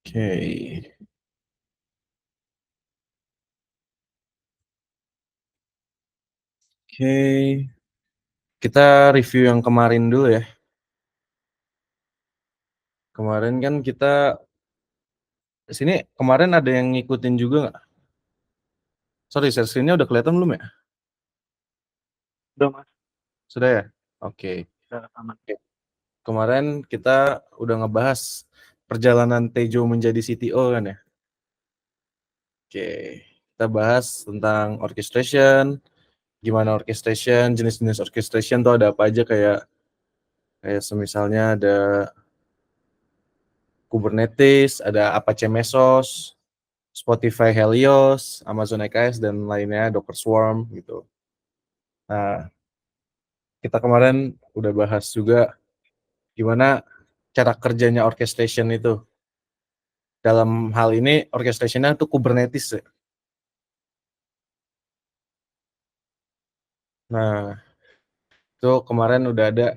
Oke. Oke, kita review yang kemarin dulu ya. Kemarin kan kita sini kemarin ada yang ngikutin juga nggak? Sorry, share screen-nya udah kelihatan belum ya? Udah Mas, Sudah ya? Oke. udah aman. Oke. Kemarin kita udah ngebahas perjalanan Tejo menjadi CTO kan ya? Oke. Kita bahas tentang orchestration, gimana orchestration, jenis-jenis orchestration tuh ada apa aja kayak kayak semisalnya ada Kubernetes, ada Apache Mesos, Spotify Helios, Amazon EKS, dan lainnya, Docker Swarm gitu. Nah, kita kemarin udah bahas juga gimana cara kerjanya orchestration itu. Dalam hal ini orchestrationnya itu Kubernetes ya. Nah, itu kemarin udah ada.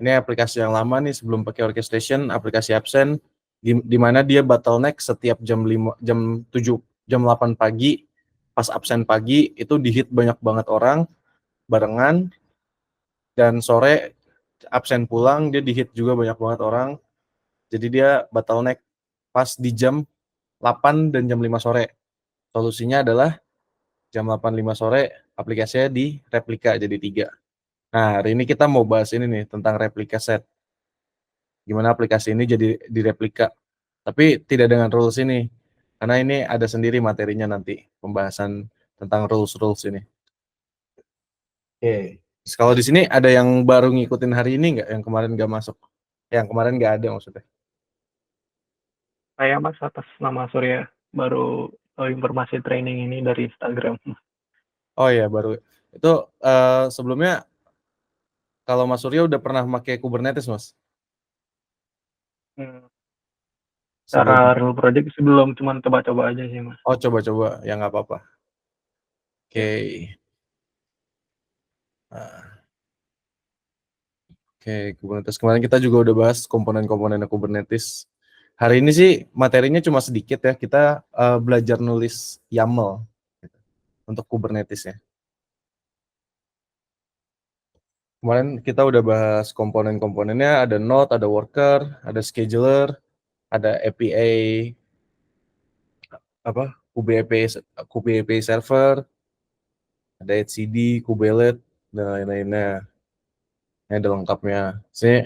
Ini aplikasi yang lama nih sebelum pakai orchestration, aplikasi Absen, di mana dia bottleneck setiap jam 5, jam 7, jam 8 pagi, pas absen pagi itu dihit banyak banget orang barengan, dan sore absen pulang dia dihit juga banyak banget orang. Jadi dia bottleneck pas di jam 8 dan jam 5 sore. Solusinya adalah jam 8.05 sore aplikasinya direplika jadi 3. Nah, hari ini kita mau bahas ini nih tentang replika set. Gimana aplikasi ini jadi direplika. Tapi tidak dengan rules ini. Karena ini ada sendiri materinya nanti, pembahasan tentang rules-rules ini. Oke. Kalau di sini ada yang baru ngikutin hari ini nggak? Yang kemarin nggak masuk? Yang kemarin nggak ada maksudnya. Saya Mas atas nama Surya baru informasi training ini dari Instagram. Oh iya, baru. Itu sebelumnya kalau Mas Surya udah pernah pakai Kubernetes, Mas? Hmm. Cara Sebelum. real project sebelum cuman coba-coba aja sih Mas. Oh, coba-coba. Ya nggak apa-apa. Oke. Ya. Nah, oke, Kubernetes. Kemarin kita juga udah bahas komponen-komponen Kubernetes. Hari ini sih materinya cuma sedikit ya. Kita belajar nulis YAML untuk Kubernetes ya. Kemarin kita udah bahas komponen-komponennya, ada node, ada worker, ada scheduler, ada API apa? KubeAPI server, ada etcd, kubelet, dan lain-lainnya. Ini ada lengkapnya. Sini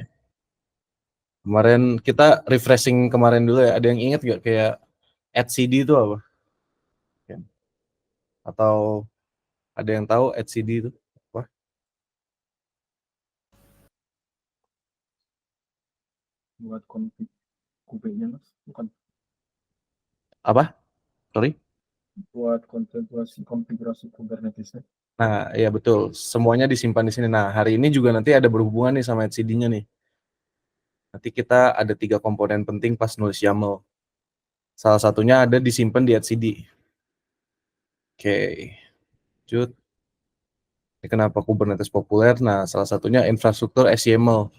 kemarin kita refreshing kemarin dulu ya. Ada yang ingat gak kayak etcd itu apa? Atau ada yang tahu etcd itu apa? Buat config kubenya Mas, bukan Apa? Sorry? buat konfigurasi Kubernetes-nya. Nah, ya betul. Semuanya disimpan di sini. Nah, hari ini juga nanti ada berhubungan nih sama etcd-nya nih. Nanti kita ada 3 komponen penting pas nulis YAML. Salah satunya ada disimpan di etcd. Oke, lanjut. Ini kenapa Kubernetes populer? Nah, salah satunya infrastruktur SYML.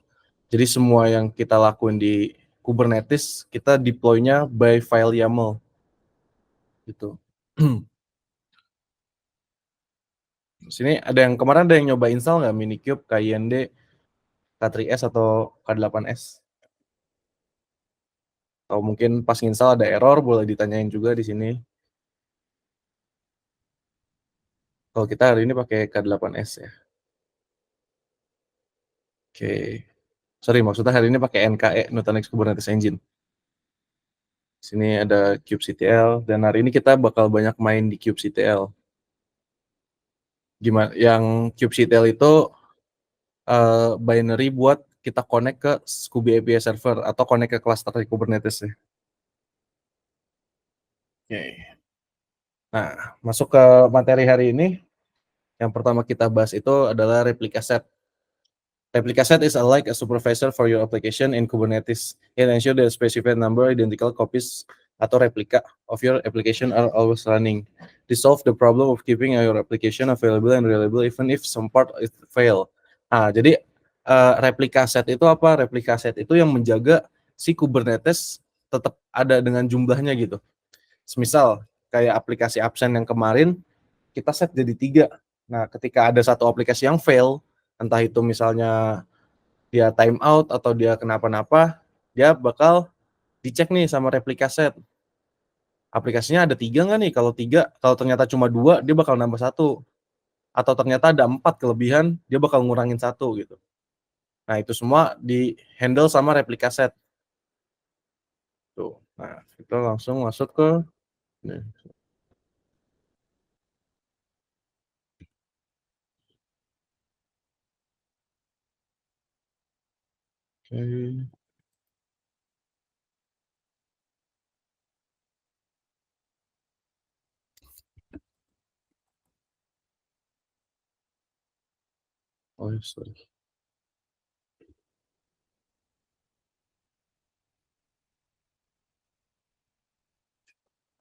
Jadi semua yang kita lakuin di Kubernetes, kita deploy-nya by file YAML. Gitu. Sini ada yang kemarin ada yang nyoba install nggak Minikube, KIND, K3S atau K8S? Atau mungkin pas install ada error, boleh ditanyain juga di sini. Kalau kita hari ini pakai K8S ya. Oke. Sorry, maksudnya hari ini pakai NKE, Nutanix Kubernetes Engine. Sini ada kubectl, dan hari ini kita bakal banyak main di kubectl. Gimana? Yang kubectl itu binary buat kita connect ke KubeAPI server atau connect ke cluster di Kubernetes ya. Oke. Nah, masuk ke materi hari ini. Yang pertama kita bahas itu adalah replica set. Replica set is like a supervisor for your application in Kubernetes. It ensures the specified number identical copies atau replika of your application are always running. This solve the problem of keeping your application available and reliable even if some part it fail. Nah, jadi replika set itu apa? Replika set itu yang menjaga si Kubernetes tetap ada dengan jumlahnya gitu. Semisal kayak aplikasi absen yang kemarin kita set jadi 3. Nah, ketika ada satu aplikasi yang fail, entah itu misalnya dia time out atau dia kenapa-napa, dia bakal dicek nih sama replika set. Aplikasinya ada 3 nggak nih? Kalau 3, kalau ternyata cuma 2, dia bakal nambah 1. Atau ternyata ada 4 kelebihan, dia bakal ngurangin 1 gitu. Nah, itu semua di-handle sama replika set. Tuh. Nah, kita langsung masuk ke nih. Oke. Oh, sorry.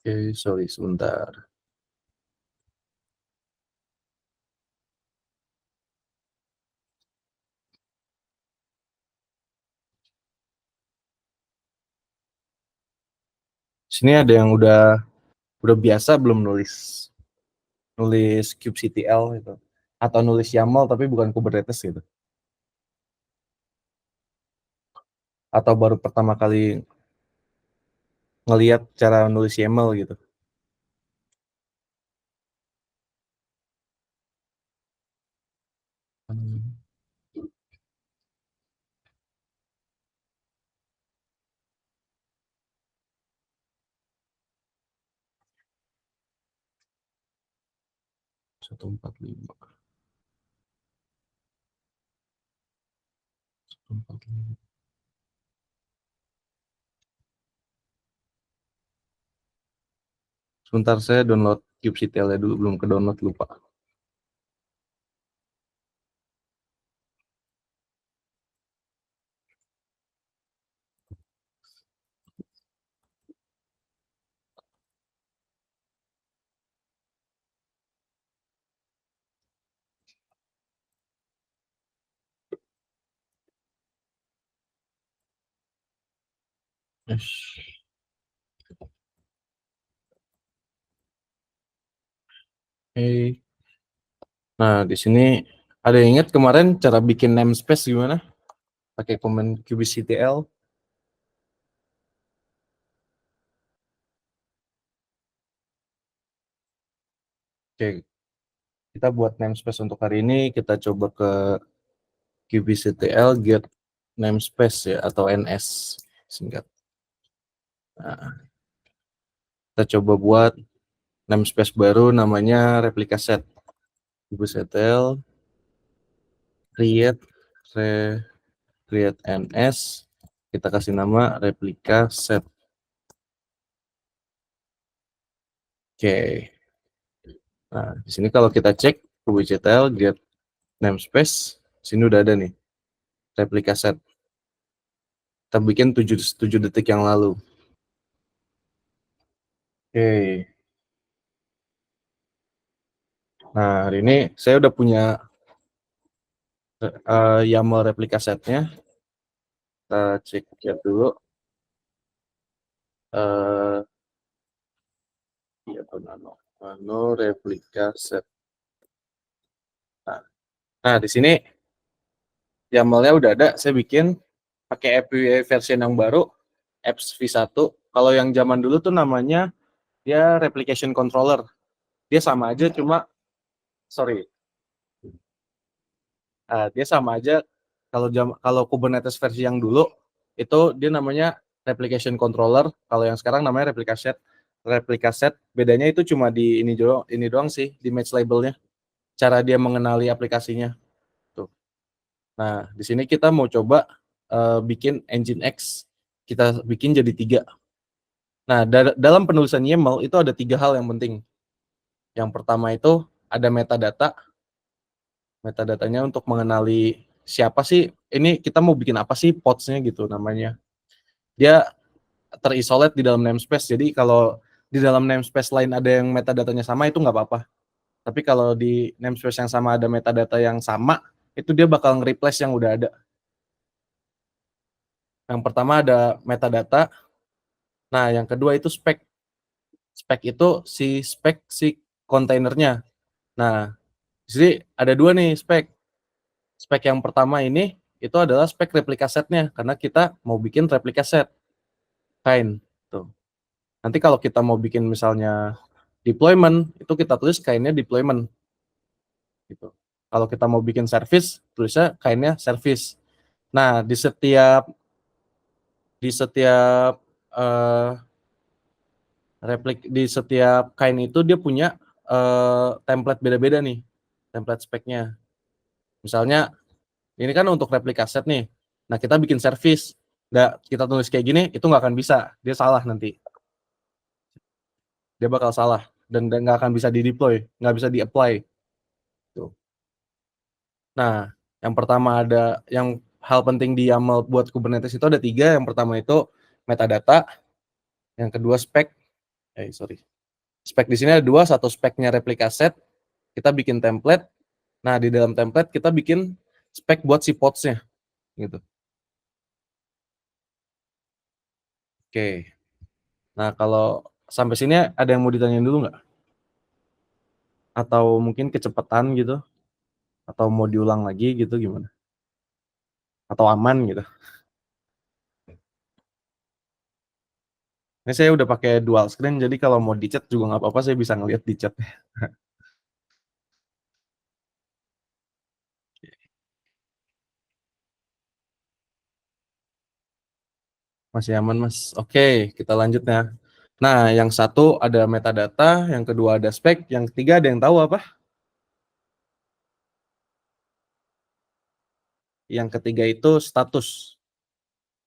Oke, sorry sebentar. Sini ada yang udah biasa belum nulis kubectl gitu, atau nulis YAML tapi bukan Kubernetes gitu, atau baru pertama kali ngelihat cara nulis YAML gitu. Satu empat lima. Sebentar, saya download kubectl-nya dulu, belum ke download, lupa. Oke. Nah, di sini ada yang ingat kemarin cara bikin namespace gimana? Pakai command kubectl. Oke, kita buat namespace untuk hari ini. Kita coba ke kubectl get namespace ya, atau ns singkat. Nah, kita coba buat namespace baru namanya replika set. Kubectl create ns, kita kasih nama replika set. Oke. Nah, di sini kalau kita cek kubectl get namespace, sini udah ada nih replika set. Kita bikin 7 detik yang lalu. Oke. Nah, hari ini saya udah punya YAML replika setnya. Kita cek dulu. Iya, nano replika set. Nah, di sini YAML-nya udah ada. Saya bikin pakai API version yang baru, apps v1. Kalau yang zaman dulu tuh namanya dia replication controller. Dia sama aja, cuma dia sama aja. Kalau Kubernetes versi yang dulu itu dia namanya replication controller. Kalau yang sekarang namanya replika set. Replika set bedanya itu cuma di ini doang sih, di match labelnya. Cara dia mengenali aplikasinya. Tuh. Nah, di sini kita mau coba bikin Nginx. Kita bikin jadi 3. Nah, dalam penulisan YAML itu ada 3 hal yang penting. Yang pertama itu ada metadata. Metadatanya untuk mengenali siapa sih, ini kita mau bikin apa sih pods-nya gitu namanya. Dia terisolate di dalam namespace, jadi kalau di dalam namespace lain ada yang metadatanya sama itu nggak apa-apa. Tapi kalau di namespace yang sama ada metadata yang sama, itu dia bakal nge-replace yang udah ada. Yang pertama ada metadata. Nah, yang kedua itu spek. Spek itu spek si kontainernya. Nah, jadi ada dua nih spek. Spek yang pertama ini itu adalah spek replika setnya karena kita mau bikin replika set kain tuh. Nanti kalau kita mau bikin misalnya deployment itu kita tulis kainnya deployment gitu. Kalau kita mau bikin service tulisnya kainnya service. Nah, di setiap uh, di setiap kain itu dia punya template beda-beda nih, template speknya. Misalnya ini kan untuk replika set nih. Nah, kita bikin service. Nggak kita tulis kayak gini, itu nggak akan bisa. Dia salah nanti. Dia bakal salah. Dan nggak akan bisa di-deploy. Nggak bisa di-apply. Tuh. Nah, yang pertama yang hal penting di YAML buat Kubernetes itu ada 3. Yang pertama itu metadata. Yang kedua spek. Spek di sini ada 2. Satu speknya replika set. Kita bikin template. Nah, di dalam template kita bikin spek buat si pods-nya. Gitu. Oke. Nah, kalau sampai sini ada yang mau ditanyain dulu nggak? Atau mungkin kecepatan gitu? Atau mau diulang lagi gitu gimana? Atau aman gitu? Ini saya udah pakai dual screen, jadi kalau mau di chat juga nggak apa-apa, saya bisa ngeliat di chat. Masih aman, Mas. Oke, kita lanjut ya. Nah, yang satu ada metadata, yang kedua ada spek, yang ketiga ada yang tahu apa? Yang ketiga itu status.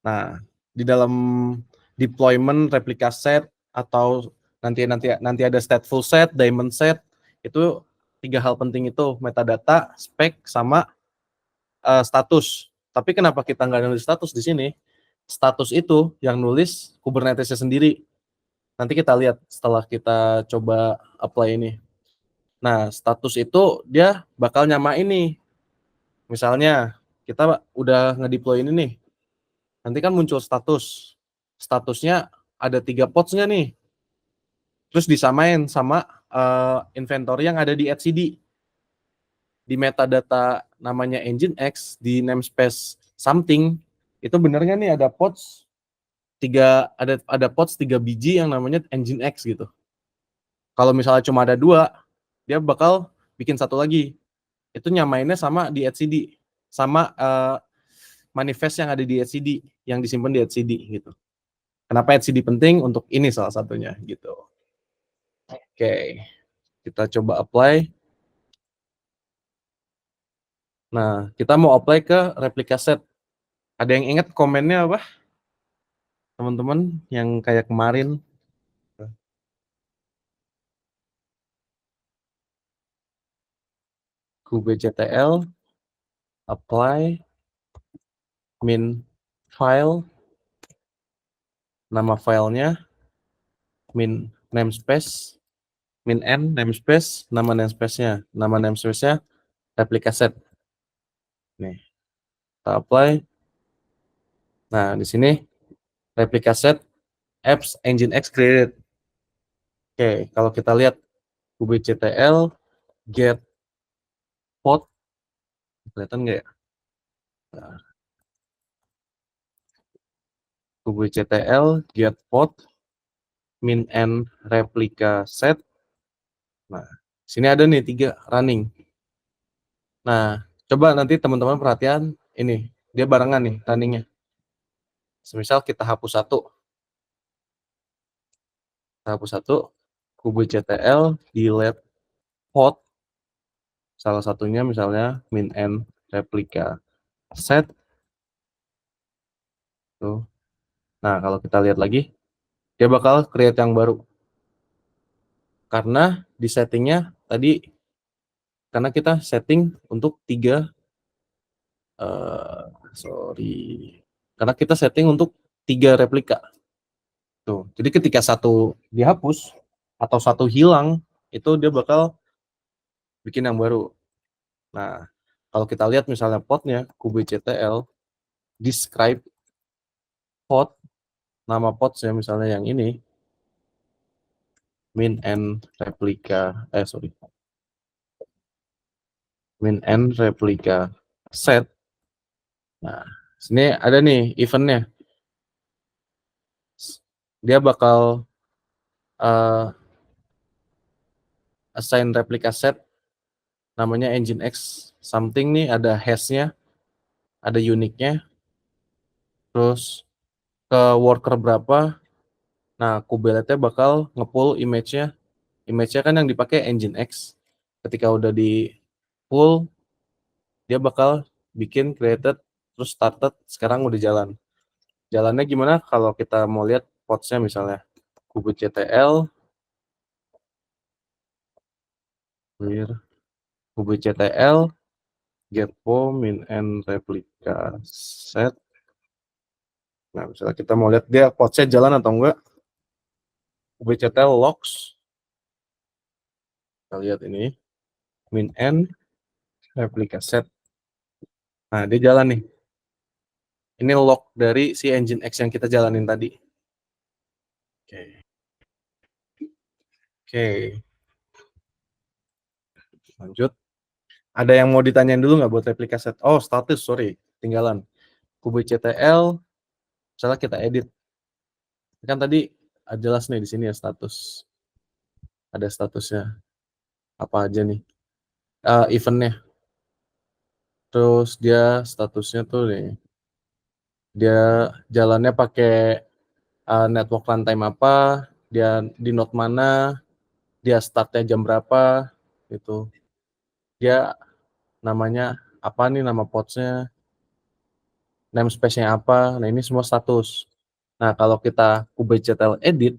Nah, di dalam deployment replika set atau nanti nanti nanti ada stateful set, daemon set, itu 3 hal penting itu, metadata, spek, sama status. Tapi kenapa kita nggak nulis status di sini? Status itu yang nulis Kubernetes-nya sendiri. Nanti kita lihat setelah kita coba apply ini. Nah, status itu dia bakal nyamain nih. Misalnya kita udah ngedeploy ini nih. Nanti kan muncul status. Statusnya ada 3 pods-nya nih. Terus disamain sama inventory yang ada di etcd. Di metadata namanya Nginx, di namespace something, itu benernya nih ada pods 3 biji yang namanya Nginx gitu. Kalau misalnya cuma ada 2, dia bakal bikin satu lagi. Itu nyamainnya sama di etcd, sama manifest yang ada di etcd, yang disimpan di etcd gitu. Kenapa etcd penting? Untuk ini salah satunya gitu. Oke, kita coba apply. Nah, kita mau apply ke replika set. Ada yang ingat komennya apa? Teman-teman yang kayak kemarin. kubectl apply min file, nama filenya min namespace, min n namespace, nama namespace-nya replika set. Nih, kita apply. Nah, di sini replika set apps Nginx created. Oke, kalau kita lihat kubectl get pod, kelihatan nggak ya? Nah, kubectl get pod min n replika set. Nah, sini ada nih 3 running. Nah, coba nanti teman-teman perhatian ini, dia barengan nih runningnya. Semisal kita hapus satu, kubectl delete pod, salah satunya misalnya min n replika set. Tuh. Nah, kalau kita lihat lagi, dia bakal create yang baru. Karena di settingnya tadi, karena kita setting untuk 3, karena kita setting untuk 3 replika. Tuh. Jadi ketika satu dihapus atau satu hilang, itu dia bakal bikin yang baru. Nah, kalau kita lihat misalnya podnya kubectl describe pod, nama podsnya misalnya yang ini, min and replika, min and replika set. Nah, sini ada nih eventnya. Dia bakal assign replika set namanya engine X something nih, ada hashnya, ada unique-nya, terus ke worker berapa. Nah, kubeletnya bakal nge-pull image-nya. Image-nya kan yang dipakai engine X. Ketika udah di pull, dia bakal bikin created, terus started, sekarang udah jalan. Jalannya gimana? Kalau kita mau lihat pods-nya misalnya, kubectl, clear, kubectl, get po, min and replika set. Nah, misalnya kita mau lihat dia podsnya jalan atau enggak, kubectl logs, kita lihat ini, min and replika set. Nah, dia jalan nih. Ini log dari si engine X yang kita jalanin tadi. Oke. Oke. Lanjut. Ada yang mau ditanyain dulu nggak buat replika set? Oh, status, sorry. Tinggalan. kubectl, misalnya kita edit. Kan tadi jelas nih di sini ya status. Ada statusnya. Apa aja nih? Eventnya. Terus dia statusnya tuh nih. Dia jalannya pakai network runtime apa, dia di node mana, dia startnya jam berapa, gitu. Dia namanya apa nih, nama podsnya, namespace-nya apa. Nah, ini semua status. Nah, kalau kita kubectl edit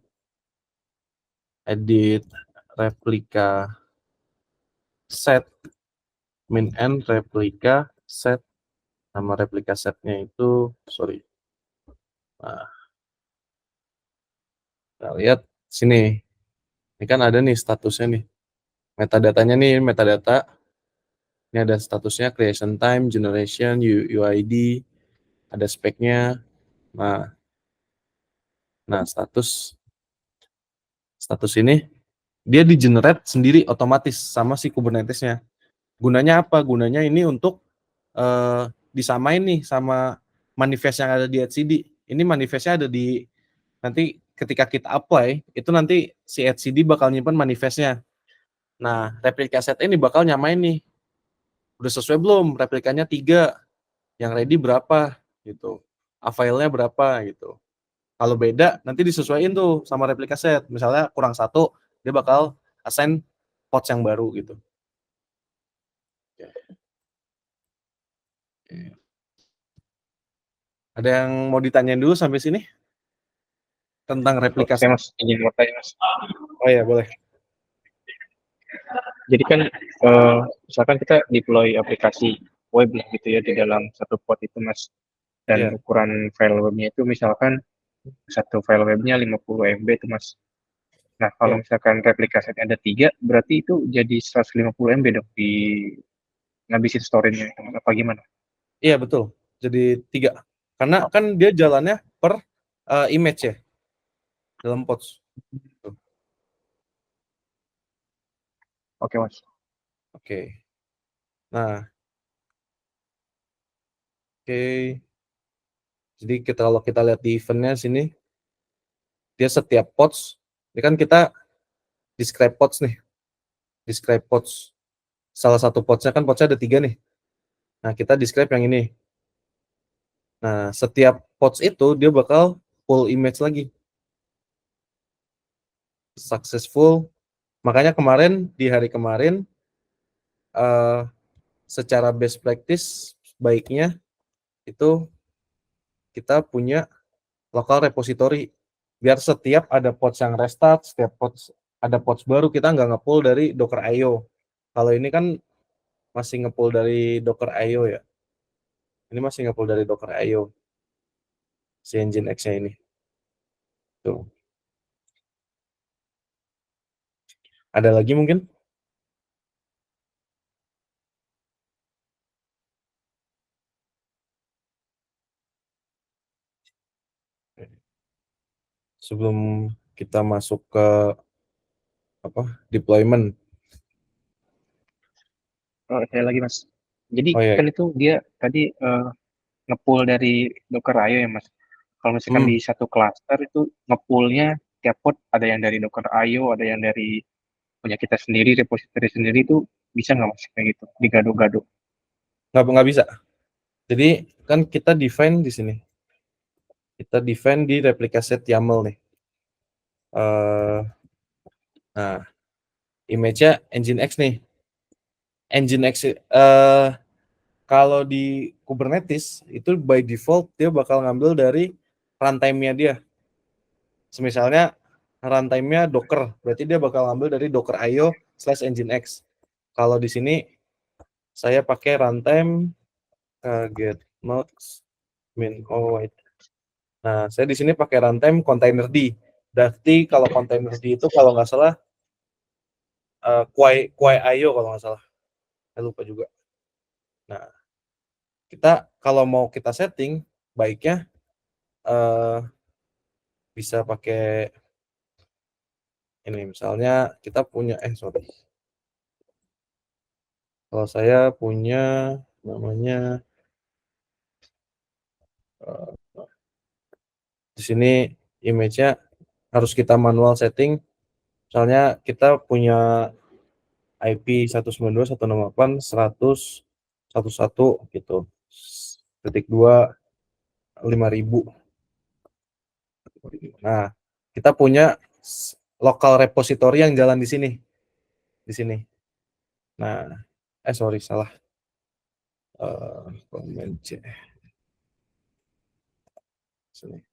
replika set, min and replika set, nama replika setnya itu, sorry. Nah, kita lihat sini. Ini kan ada nih statusnya nih. Metadatanya nih, metadata. Ini ada statusnya, creation time, generation, UID, ada speknya. Nah, status ini dia di generate sendiri otomatis sama si Kubernetes-nya. Gunanya apa? Gunanya ini untuk disamain nih sama manifest yang ada di etcd. Ini manifestnya ada di, nanti ketika kita apply, itu nanti si etcd bakal nyimpan manifestnya. Nah, replika set ini bakal nyamain nih. Udah sesuai belum? Replikanya 3, yang ready berapa? Gitu. File-nya berapa? Gitu. Kalau beda, nanti disesuaiin tuh sama replika set. Misalnya kurang 1, dia bakal assign pods yang baru gitu. Ada yang mau ditanyain dulu sampai sini? Tentang replika set? Saya mas ingin mau tanya mas. Oh iya, boleh. Jadi kan misalkan kita deploy aplikasi web gitu ya di dalam satu pod itu mas. Dan Iya, ukuran file webnya itu misalkan satu file webnya 50 MB itu mas. Nah kalau iya. misalkan replika setnya ada 3, berarti itu jadi 150 MB dong di ngabisin storage-nya itu mas. Apa gimana? Iya, betul. Jadi 3. Karena kan dia jalannya per image ya, dalam pods. Oke mas. Oke. Nah, oke. Jadi kalau kita lihat di eventnya sini, dia setiap pods, ini kan kita describe pods nih. Describe pods. Salah satu podsnya kan podsnya ada 3 nih. Nah, kita describe yang ini. Nah, setiap pods itu dia bakal full image lagi. Successful. Makanya kemarin, di hari kemarin, secara best practice, baiknya itu kita punya local repository. Biar setiap ada pods yang restart, setiap pods ada pods baru, kita nggak nge-pull dari Docker.io. Kalau ini kan masih nge-pull dari Docker.io ya. Ini masih nge-pull dari Docker.io. Si Engine X-nya ini. Tuh. Ada lagi mungkin? sebelum kita masuk ke deployment. Saya lagi Mas. Jadi Oh ya, kan itu dia tadi nge-pull dari Docker IO ya Mas. Kalau misalkan di satu cluster itu nge-pullnya tiap pod ada yang dari Docker IO, ada yang dari punya kita sendiri, repository sendiri itu bisa nggak Mas kayak gitu, digado-gado? nggak bisa. Jadi kan kita define di sini. Kita define di replica set YAML nih. Nah, image-nya Nginx nih. Nginx kalau di Kubernetes itu by default dia bakal ngambil dari runtime-nya dia. Misalnya runtime-nya Docker, berarti dia bakal ngambil dari Docker IO/Nginx. Kalau di sini saya pakai runtime get nodes min wait. Nah, saya di sini pakai runtime containerd. Berarti kalau containerd itu kalau nggak salah Quay IO kalau nggak salah. Saya lupa juga. Nah, kita kalau mau kita setting baiknya bisa pakai ini, misalnya kita punya sorry. Kalau saya punya namanya di sini image-nya harus kita manual setting. Misalnya kita punya IP 192.168.100.11 gitu. .2 5000. Nah, kita punya local repository yang jalan di sini. Di sini. Nah, sorry salah. Command C. Sini.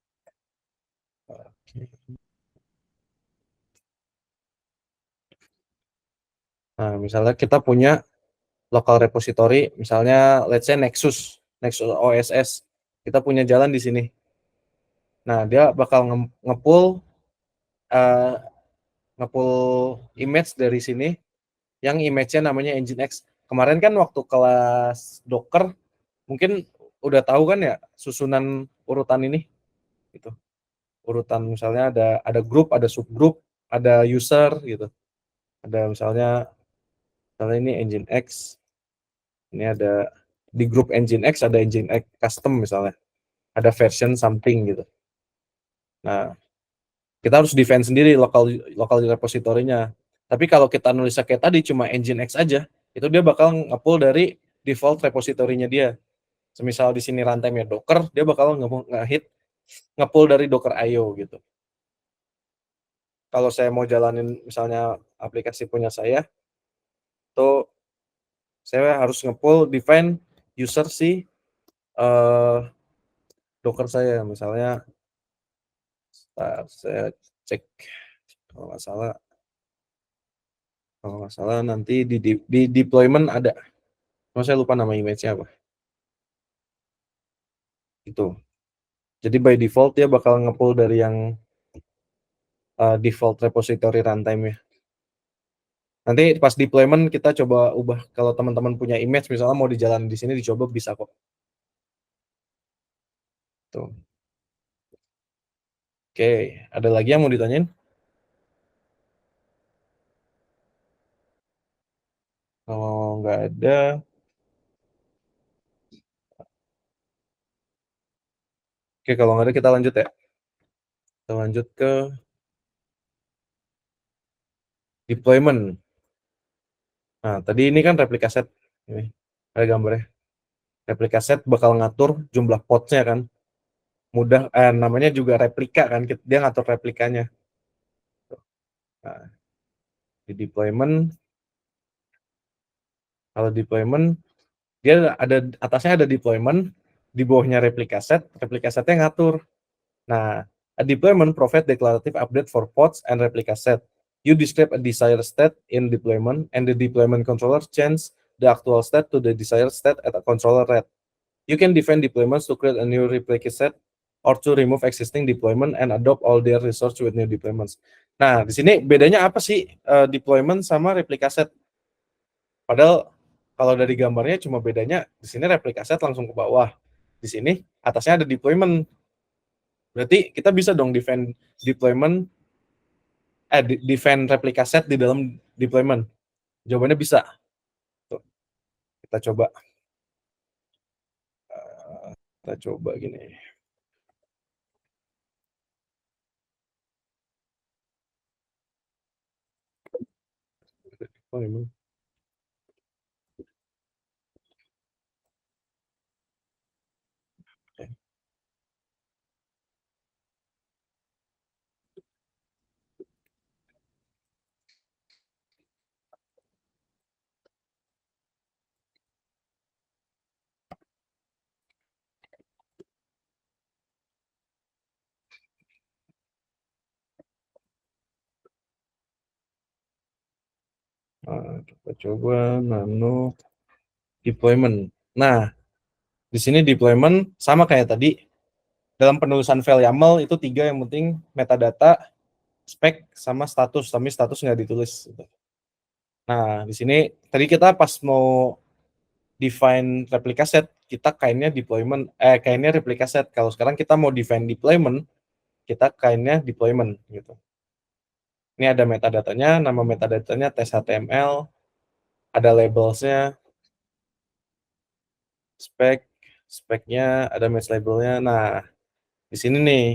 Nah, misalnya kita punya local repository, misalnya let's say Nexus OSS. Kita punya jalan di sini. Nah, dia bakal nge-pull image dari sini yang image-nya namanya Nginx. Kemarin kan waktu kelas Docker mungkin udah tahu kan ya susunan urutan ini gitu. Urutan misalnya ada grup, ada subgroup, ada user gitu. Ada misalnya ini Nginx. Ini ada di grup Nginx ada Nginx custom misalnya. Ada version something gitu. Nah, kita harus define sendiri lokal repository-nya. Tapi kalau kita nulisnya kayak tadi cuma Nginx aja, itu dia bakal nge-pull dari default repository-nya dia. Semisal di sini runtime-nya Docker, dia bakal nge-pull dari Docker IO gitu. Kalau saya mau jalanin misalnya aplikasi punya saya, tuh saya harus nge-pull define user si Docker saya. Misalnya saya cek kalau nggak salah nanti di deployment ada. Saya lupa nama image-nya apa. Itu. Jadi by default dia bakal nge-pull dari yang default repository runtime-nya. Nanti pas deployment kita coba ubah, kalau teman-teman punya image misalnya mau dijalan di sini dicoba bisa kok. Tuh. Oke, ada lagi yang mau ditanyain? Kalau nggak ada, oke kalau nggak ada kita lanjut ya. Kita lanjut ke deployment. Nah, tadi ini kan replica set. Ini ada gambarnya. Replica set bakal ngatur jumlah pods-nya kan. Mudah, namanya juga replika kan, dia ngatur replikanya. Nah, di deployment, kalau deployment dia ada atasnya ada deployment, di bawahnya replica setnya ngatur. Nah, a deployment provide declarative update for pods and replica set. You describe a desired state in deployment, and the deployment controller change the actual state to the desired state at a controller rate. You can define deployments to create a new replica set or to remove existing deployment and adopt all their resource with new deployments. Nah, di sini bedanya apa sih deployment sama replica set? Padahal kalau dari gambarnya cuma bedanya di sini replica set langsung ke bawah. Di sini atasnya ada deployment. Berarti kita bisa dong define deployment, define replica set di dalam deployment. Jawabannya bisa. Tuh, kita coba. Kita coba gini. Oh, emang. Nah, kita coba nano deployment. Nah, di sini deployment sama kayak tadi. Dalam penulisan file YAML itu 3 yang penting, metadata, spek, sama status. Tapi status nggak ditulis. Nah, di sini tadi kita pas mau define replica set, kita kainnya deployment, kainnya replica set. Kalau sekarang kita mau define deployment, kita kainnya deployment gitu. Ini ada metadatanya, nama metadatanya tes HTML, ada labelsnya, speknya, ada match labelnya. Nah, di sini nih.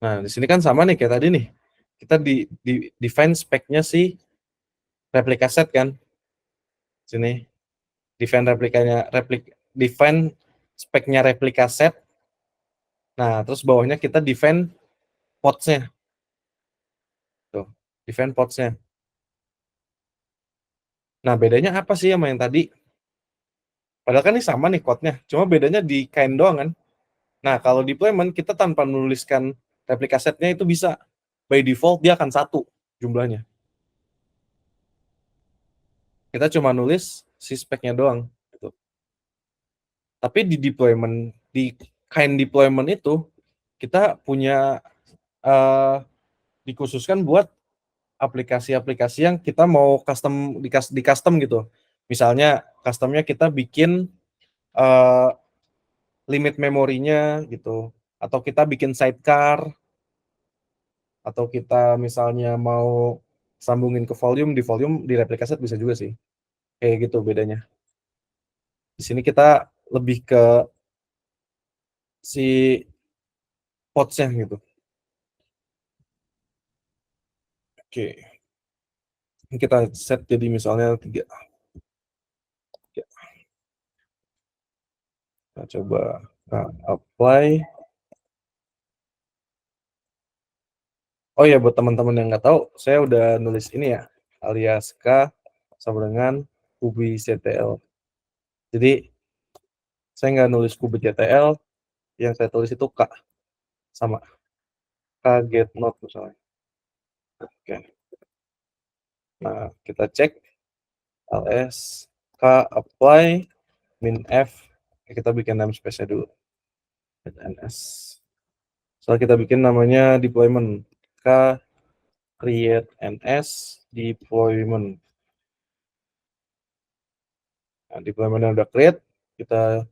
Nah, di sini kan sama nih kayak tadi nih. Kita di define speknya si replica set kan. Sini define define speknya replica set. Nah, terus bawahnya kita define pods-nya. Tuh, define pods-nya. Nah, bedanya apa sih sama yang tadi? Padahal kan ini sama nih code-nya, cuma bedanya di kain doang kan. Nah, kalau deployment kita tanpa menuliskan replica set-nya itu bisa. By default dia akan 1 jumlahnya. Kita cuma nulis si speknya doang. Gitu. Tapi di deployment, di kain deployment itu, kita punya dikhususkan buat aplikasi-aplikasi yang kita mau di custom gitu. Misalnya customnya kita bikin limit memorinya gitu, atau kita bikin sidecar, atau kita misalnya mau sambungin ke volume, di volume di replica set bisa juga sih. Kayak gitu bedanya. Di sini kita lebih ke si pods-nya gitu. Oke. Ini kita set jadi misalnya 3. Kita coba apply. Oh ya, buat teman-teman yang nggak tahu, saya udah nulis ini ya, alias K sama dengan kubectl. Jadi saya nggak nulis kubectl, yang saya tulis itu K sama K get node misalnya. Oke. Nah, kita cek ls K apply min F. Kita bikin namespace-nya dulu. ns. Setelah kita bikin namanya deployment. K create ns deployment. Nah, deployment udah create, kita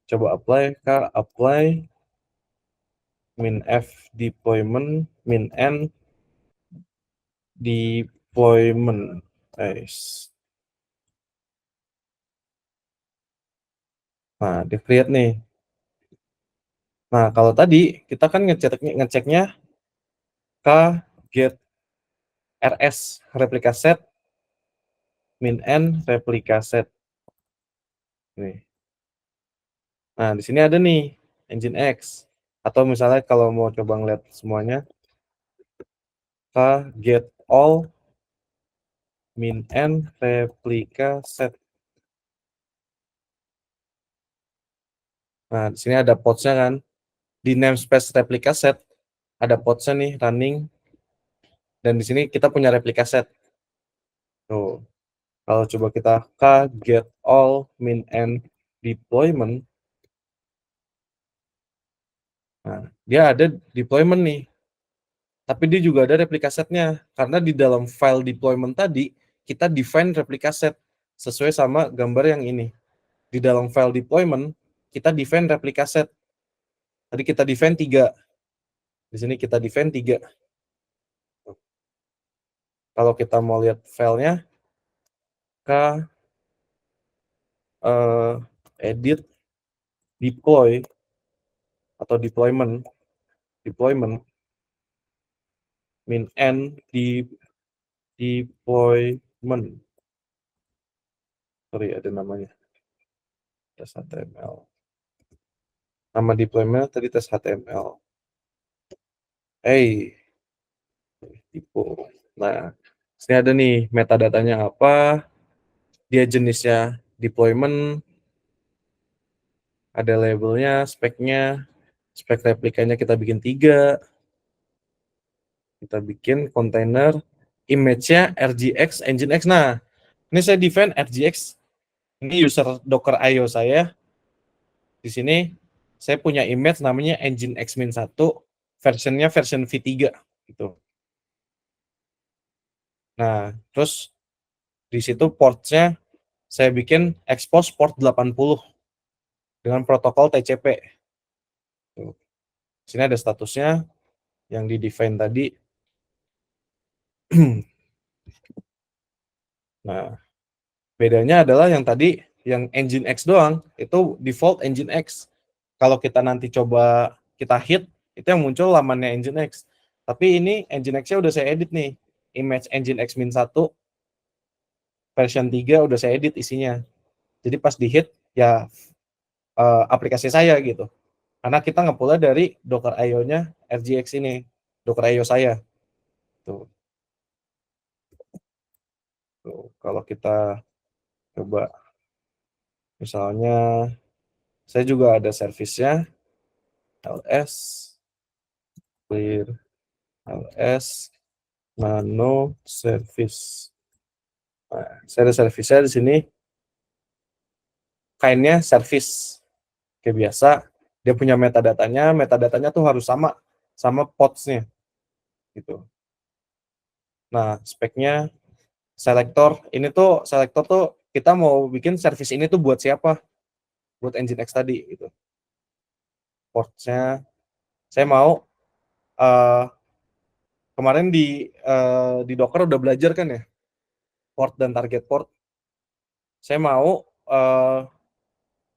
coba apply. K apply min F deployment min N deployment. Nice. Nah, di create nih. Nah, kalau tadi kita kan ngeceknya K get rs replica set min N replica set. Nih. Nah, di sini ada nih Nginx. Atau misalnya kalau mau coba ngeliat semuanya, K get all min N replica set. Nah, di sini ada pods-nya kan. Di namespace replica set ada pods-nya nih running. Dan di sini kita punya replica set. Tuh. Kalau coba kita K get all min N deployment. Nah, dia ada deployment nih. Tapi dia juga ada replica setnya. Karena di dalam file deployment tadi, kita define replica set sesuai sama gambar yang ini. Di dalam file deployment, kita define replica set. Tadi kita define 3. Di sini kita define 3. Kalau kita mau lihat filenya, ke edit, deploy, atau deployment, min n di deployment. Sorry, ada namanya. Tes HTML. Nama deployment tadi tes HTML. Tipe. Nah, sini ada nih metadatanya apa, dia jenisnya deployment, ada labelnya, speknya, spek replikanya kita bikin 3. Kita bikin container, image-nya RGX, Nginx. Nah, ini saya define RGX. Ini user Docker IO saya. Di sini saya punya image namanya Nginx-1, versionnya version v3 gitu. Nah, terus di situ portnya saya bikin expose port 80 dengan protokol TCP. Tuh. Sini ada statusnya yang di define tadi. Nah, bedanya adalah yang tadi yang Nginx doang itu default Nginx. Kalau kita nanti coba kita hit, itu yang muncul lamannya Nginx. Tapi ini Nginx-nya udah saya edit nih. Image Nginx-1 version 3 udah saya edit isinya. Jadi pas di hit ya aplikasi saya gitu. Karena kita nge-pull dari Docker IO-nya RGX ini, Docker IO saya. Tuh. Tuh, kalau kita coba misalnya saya juga ada servisnya ls clear ls nano service. Nah, saya ada servisnya di sini. Kainnya service kayak biasa. Dia punya metadatanya tuh harus sama pods-nya gitu. Nah, speknya selektor, ini tuh selektor tuh kita mau bikin service ini tuh buat siapa? Buat Nginx tadi gitu. Portnya saya mau kemarin di Docker udah belajar kan ya port dan target port. Saya mau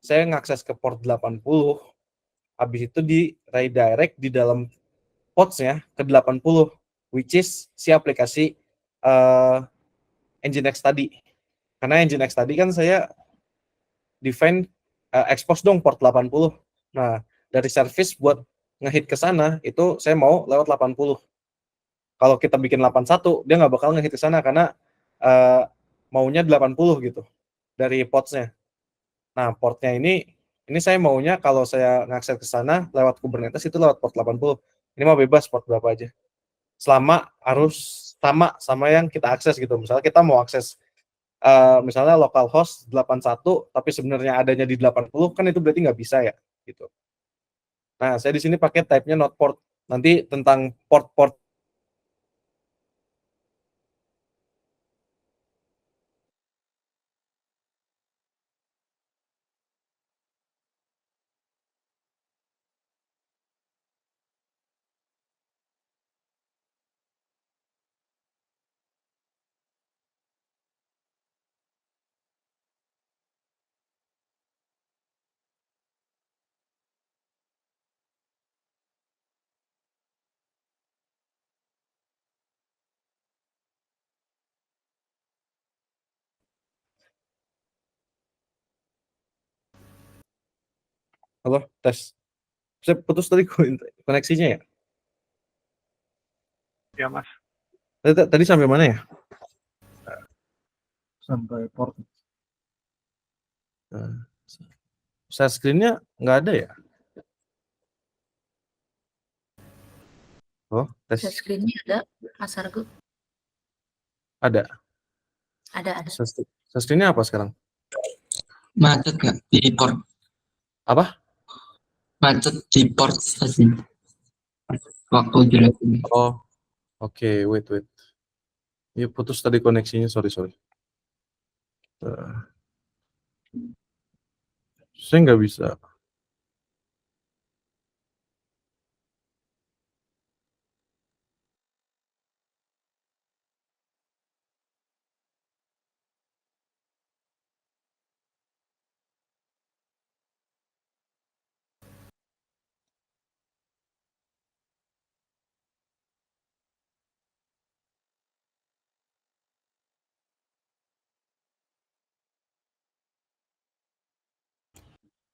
saya ngakses ke port 80, habis itu di redirect di dalam ports-nya ke 80, which is si aplikasi Nginx tadi. Karena Nginx tadi kan saya define expose dong port 80. Nah, dari service buat ngehit ke sana itu saya mau lewat 80. Kalau kita bikin 81, dia nggak bakal ngehit ke sana karena maunya 80 gitu dari ports-nya. Nah, portnya ini saya maunya kalau saya ngakses ke sana lewat Kubernetes itu lewat port 80. Ini mau bebas port berapa aja. Selama harus sama yang kita akses gitu. Misalnya kita mau akses misalnya localhost 81 tapi sebenarnya adanya di 80 kan itu berarti nggak bisa ya gitu. Nah, saya di sini pakai type-nya not port. Nanti tentang port-port halo, tes. Saya putus tadi koneksinya ya? Ya, Mas. Tadi sampai mana ya? Sampai port. Share screen-nya nggak ada ya? Oh, tes. Share screen-nya ada, Mas Argo? Ada. Ada. Share screen-nya apa sekarang? Macet nggak di port? Apa? Macet di port stasiun. Waktu jelasin. Oh, oke, wait. Ya putus tadi koneksinya, sorry. Saya nggak bisa.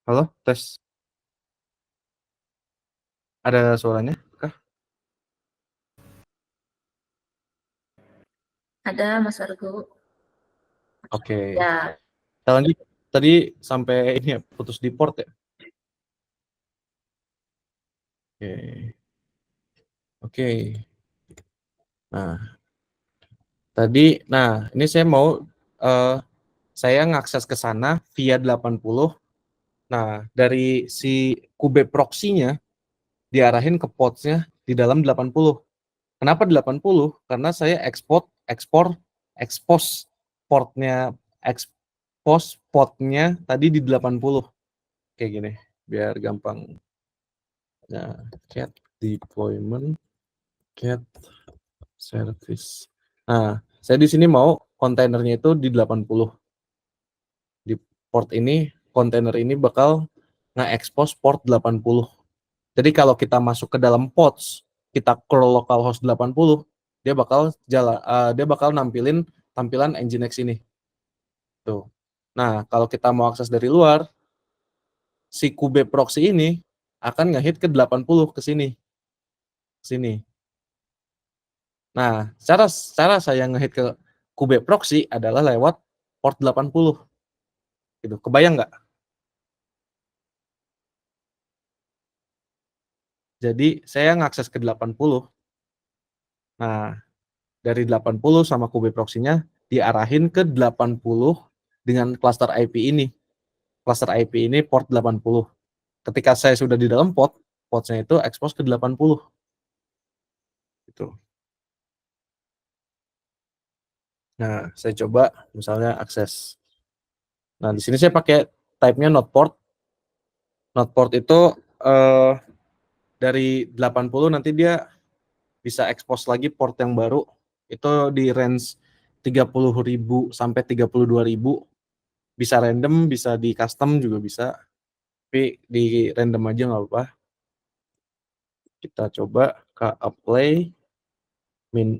Halo, tes. Ada suaranya kah? Ada Mas Argo. Oke. Ya, Kita lanjut. Tadi sampai ini ya, putus di port ya. Oke. Nah, ini saya mau saya ngakses ke sana via 80. Nah, dari si kube proxy-nya diarahin ke ports-nya di dalam 80. Kenapa 80? Karena saya expose portnya tadi di 80. Kayak gini, biar gampang. Nah, cat deployment, cat service. Nah, saya di sini mau kontainernya itu di 80. Di port ini, kontainer ini bakal nge-expose port 80. Jadi kalau kita masuk ke dalam pods, kita curl localhost 80, dia bakal nampilin tampilan Nginx ini. Tuh. Nah, kalau kita mau akses dari luar, si kube proxy ini akan nge-hit ke 80 ke sini. Nah, cara saya nge-hit ke kube proxy adalah lewat port 80. Gitu. Kebayang nggak? Jadi, saya ngakses ke 80. Nah, dari 80 sama kube proxy-nya diarahin ke 80 dengan cluster IP ini. Cluster IP ini port 80. Ketika saya sudah di dalam portnya itu expose ke 80. Gitu. Nah, saya coba misalnya akses. Nah, di sini saya pakai type-nya not port. Not port itu dari 80 nanti dia bisa expose lagi port yang baru. Itu di range 30.000 sampai 32.000. Bisa random, bisa di custom juga bisa. Tapi di random aja nggak apa-apa. Kita coba ke apply min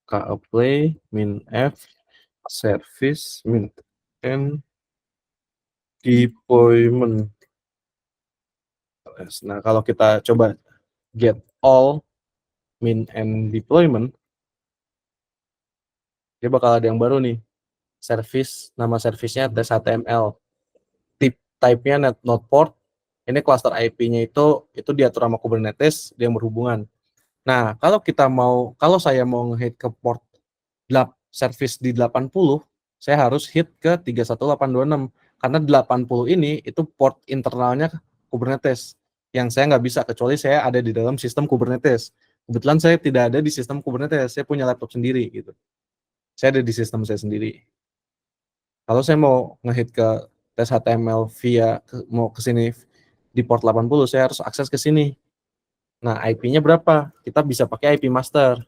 ke apply min f service min n deployment. Nah, kalau kita coba get all min n deployment, dia bakal ada yang baru nih. Service, nama service-nya tes HTML. Type-nya not port. Ini cluster IP-nya itu diatur sama Kubernetes, dia yang berhubungan. Nah, kalau saya mau nge-hit ke port service di 80, saya harus hit ke 31826. Karena 80 ini itu port internalnya Kubernetes. Yang saya nggak bisa, kecuali saya ada di dalam sistem Kubernetes. Kebetulan saya tidak ada di sistem Kubernetes, saya punya laptop sendiri gitu. Saya ada di sistem saya sendiri. Kalau saya mau nge-hit ke tes HTML mau ke sini di port 80, saya harus akses ke sini. Nah, IP-nya berapa? Kita bisa pakai IP master.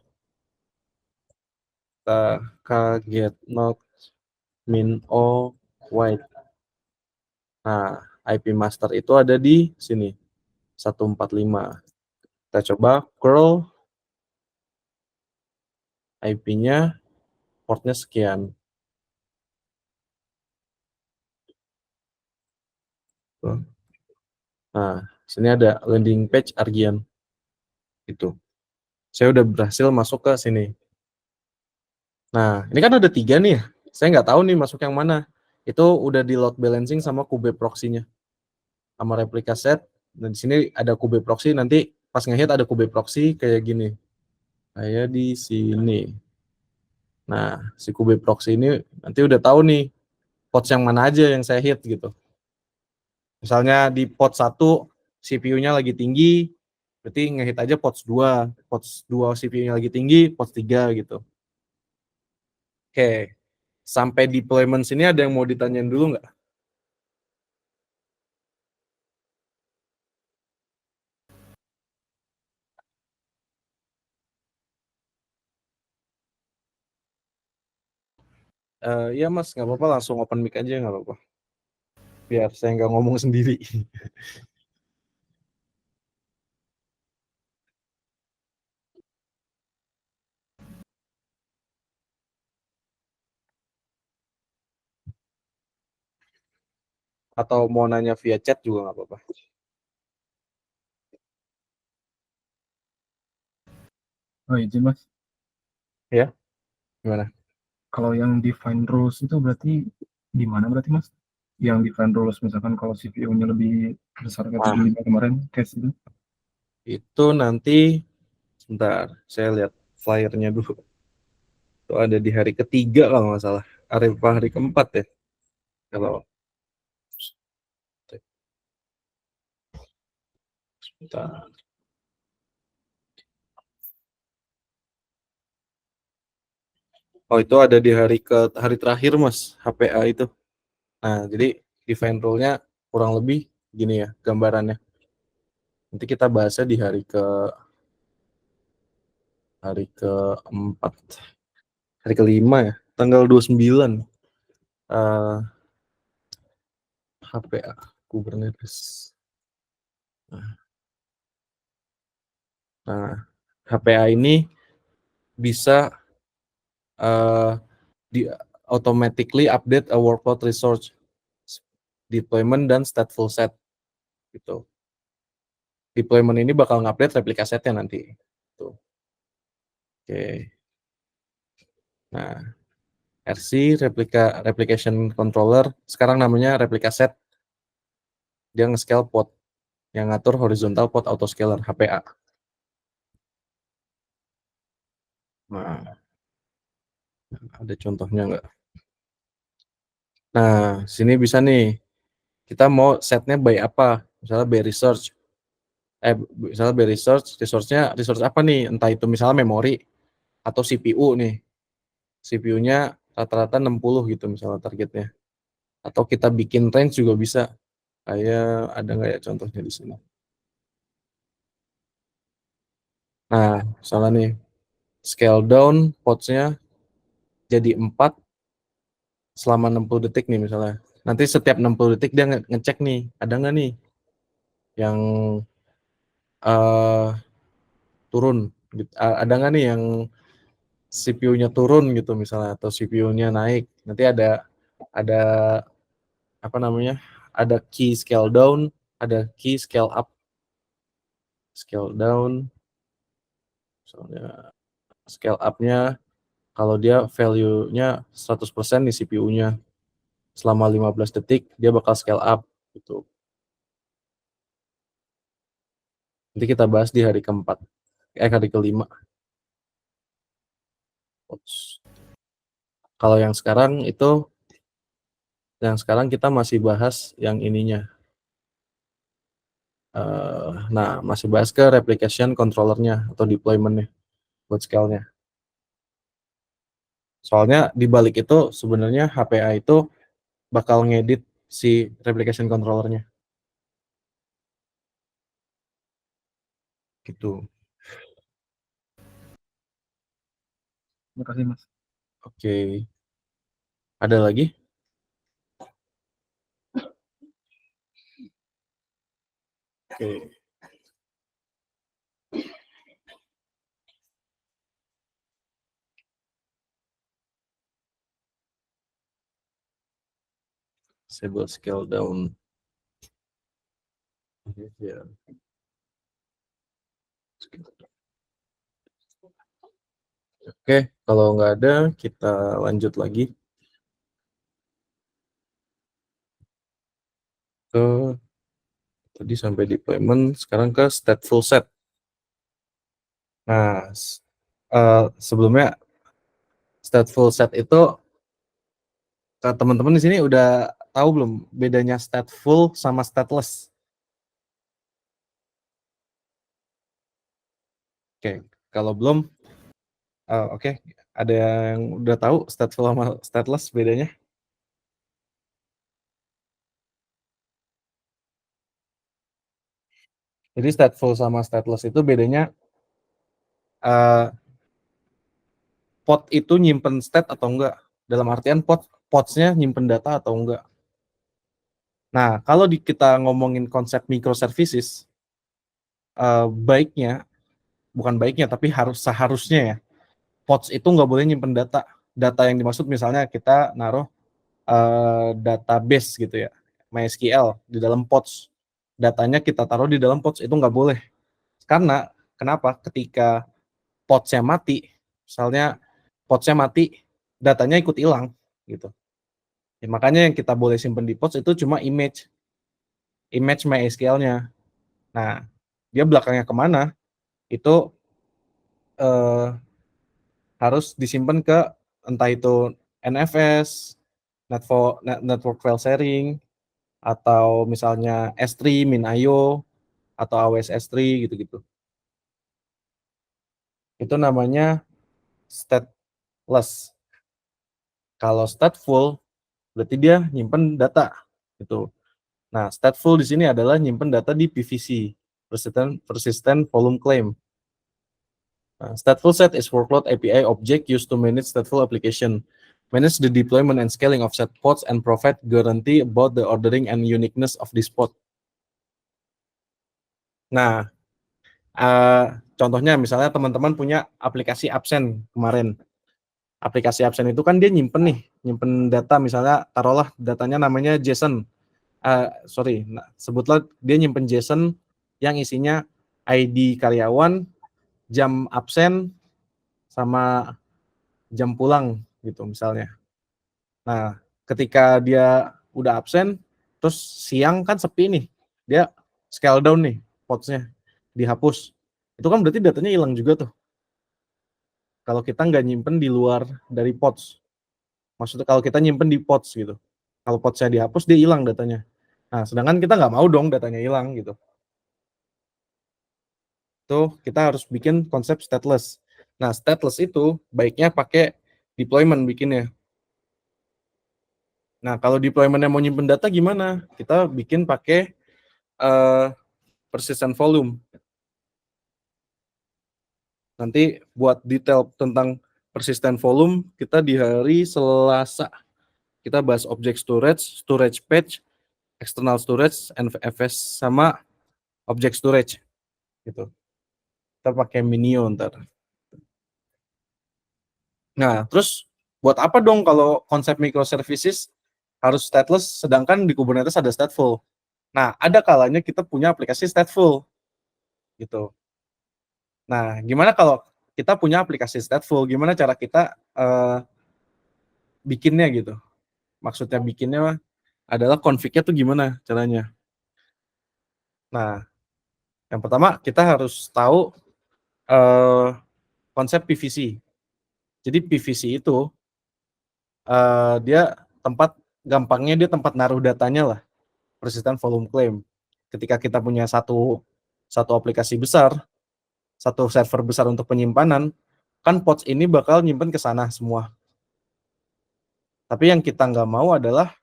Kita get not min o white. Nah, IP master itu ada di sini. 145. Kita coba curl IP-nya, portnya sekian. Nah, sini ada landing page Argian. Itu. Saya udah berhasil masuk ke sini. Nah, ini kan ada 3 nih ya. Saya nggak tahu nih masuk yang mana. Itu udah di load balancing sama kube proxy-nya. Sama replika set. Dan di sini ada kube proxy, nanti pas nge-hit ada kube proxy kayak gini. Kayak di sini. Nah, si kube proxy ini nanti udah tahu nih ports yang mana aja yang saya hit gitu. Misalnya di port 1 CPU-nya lagi tinggi, Berarti ngehit aja pots 2 CPU-nya lagi tinggi, pots 3 gitu. Oke, sampai deployment sini ada yang mau ditanyain dulu nggak? Iya mas, nggak apa-apa, langsung open mic aja nggak apa-apa. Biar saya nggak ngomong sendiri. Atau mau nanya via chat juga nggak apa-apa. Oh izin mas, Ya, gimana? kalau yang define rules itu berarti di mana berarti mas? Yang define rules misalkan kalau CPU-nya lebih besar ke 75 kemarin case itu. Itu nanti, sebentar, saya lihat flyernya dulu. Itu ada di hari ketiga kalau nggak salah. Hari keempat ya. Kalau sebentar. Oh itu ada di hari terakhir mas, HPA itu. Nah jadi define rule-nya kurang lebih gini ya gambarannya. Nanti kita bahasnya di hari keempat, hari kelima ya, tanggal 29 HPA Kubernetes. Nah HPA ini bisa di automatically update a workload resource deployment dan stateful set gitu. Deployment ini bakal ngupdate replika setnya nanti. Tuh. Oke. Nah, RC replication controller sekarang namanya replika set. Dia nge-scale pod yang ngatur horizontal pod autoscaler HPA. Nah, ada contohnya nggak? Nah, sini bisa nih. Kita mau setnya by apa? Misalnya by research. Misalnya by research, resource apa nih? Entah itu misalnya memori atau CPU nih. CPU-nya rata-rata 60 gitu misalnya targetnya. Atau kita bikin range juga bisa. Kayak ada nggak ya contohnya di sini? Nah, misalnya nih, scale down pods-nya jadi 4 selama 60 detik nih misalnya. Nanti setiap 60 detik dia ngecek nih, ada nggak nih yang turun, ada nggak nih yang CPU-nya turun gitu misalnya, atau CPU-nya naik. Nanti ada apa namanya? Ada key scale down, ada key scale up. Scale down, misalnya scale up-nya kalau dia value-nya 100% nih CPU-nya. Selama 15 detik dia bakal scale up gitu. Nanti kita bahas di hari keempat, hari kelima. Kalau yang sekarang kita masih bahas yang ininya. Nah, masih bahas ke replication controllernya atau deployment-nya buat scale-nya. Soalnya di balik itu sebenarnya HPA itu bakal ngedit si replication controllernya. Gitu. Terima kasih mas. Oke. Ada lagi? Oke. Disable scale down. Ya. Oke, kalau nggak ada, kita lanjut lagi ke tadi sampai deployment, sekarang ke stateful set. Nah, sebelumnya stateful set itu teman-teman di sini udah tahu belum bedanya stateful sama stateless? Oke, kalau belum, oke, ada yang udah tahu stateful sama stateless bedanya? Jadi stateful sama stateless itu bedanya pod itu nyimpen state atau enggak. Dalam artian pods-nya nyimpen data atau enggak. Nah, kalau kita ngomongin konsep microservices, baiknya, bukan baiknya tapi seharusnya ya, pods itu nggak boleh nyimpen data. Data yang dimaksud misalnya kita naruh database gitu ya, MySQL di dalam pods. Datanya kita taruh di dalam pods itu nggak boleh. Karena kenapa? Ketika podsnya mati, misalnya podsnya mati, datanya ikut hilang gitu. Ya, makanya yang kita boleh simpan di pods itu cuma image MySQL-nya. Nah, dia belakangnya kemana? Itu harus disimpan ke entah itu NFS, network file sharing, atau misalnya S3, MinIO, atau AWS S3 gitu-gitu. Itu namanya stateless. Kalau stateful berarti dia nyimpen data gitu. Nah, stateful di sini adalah nyimpen data di PVC, persistent volume claim. Stateful set is workload API object used to manage stateful application, manage the deployment and scaling of set pods, and provide guarantee about the ordering and uniqueness of this pod. Nah, contohnya misalnya teman-teman punya aplikasi absen kemarin. Aplikasi absen itu kan dia nyimpen data, misalnya taruhlah datanya namanya JSON. Sebutlah dia nyimpen JSON yang isinya ID karyawan, jam absen, sama jam pulang gitu misalnya. Nah, ketika dia udah absen, terus siang kan sepi nih, dia scale down nih podsnya, dihapus. Itu kan berarti datanya hilang juga tuh. Kalau kita nggak nyimpen di luar dari pods. Maksudnya kalau kita nyimpen di pods gitu. Kalau podsnya dihapus, dia hilang datanya. Nah, sedangkan kita nggak mau dong datanya hilang gitu. Tuh, kita harus bikin konsep stateless. Nah, stateless itu baiknya pakai deployment bikinnya. Nah, kalau deployment-nya mau nyimpen data gimana? Kita bikin pakai persistent volume. Nanti buat detail tentang persistent volume, kita di hari Selasa. Kita bahas object storage, storage page, external storage, NFS, sama object storage. Gitu. Kita pakai Minio ntar. Nah, terus buat apa dong kalau konsep microservices harus stateless, sedangkan di Kubernetes ada stateful? Nah, ada kalanya kita punya aplikasi stateful. Gitu. Nah, gimana kalau kita punya aplikasi stateful? Gimana cara kita bikinnya gitu? Maksudnya bikinnya adalah config-nya tuh gimana caranya? Nah, yang pertama kita harus tahu konsep PVC. Jadi PVC itu dia gampangnya dia tempat naruh datanya lah, persistent volume claim. Ketika kita punya satu aplikasi besar, satu server besar untuk penyimpanan, kan pods ini bakal nyimpen ke sana semua. Tapi yang kita nggak mau adalah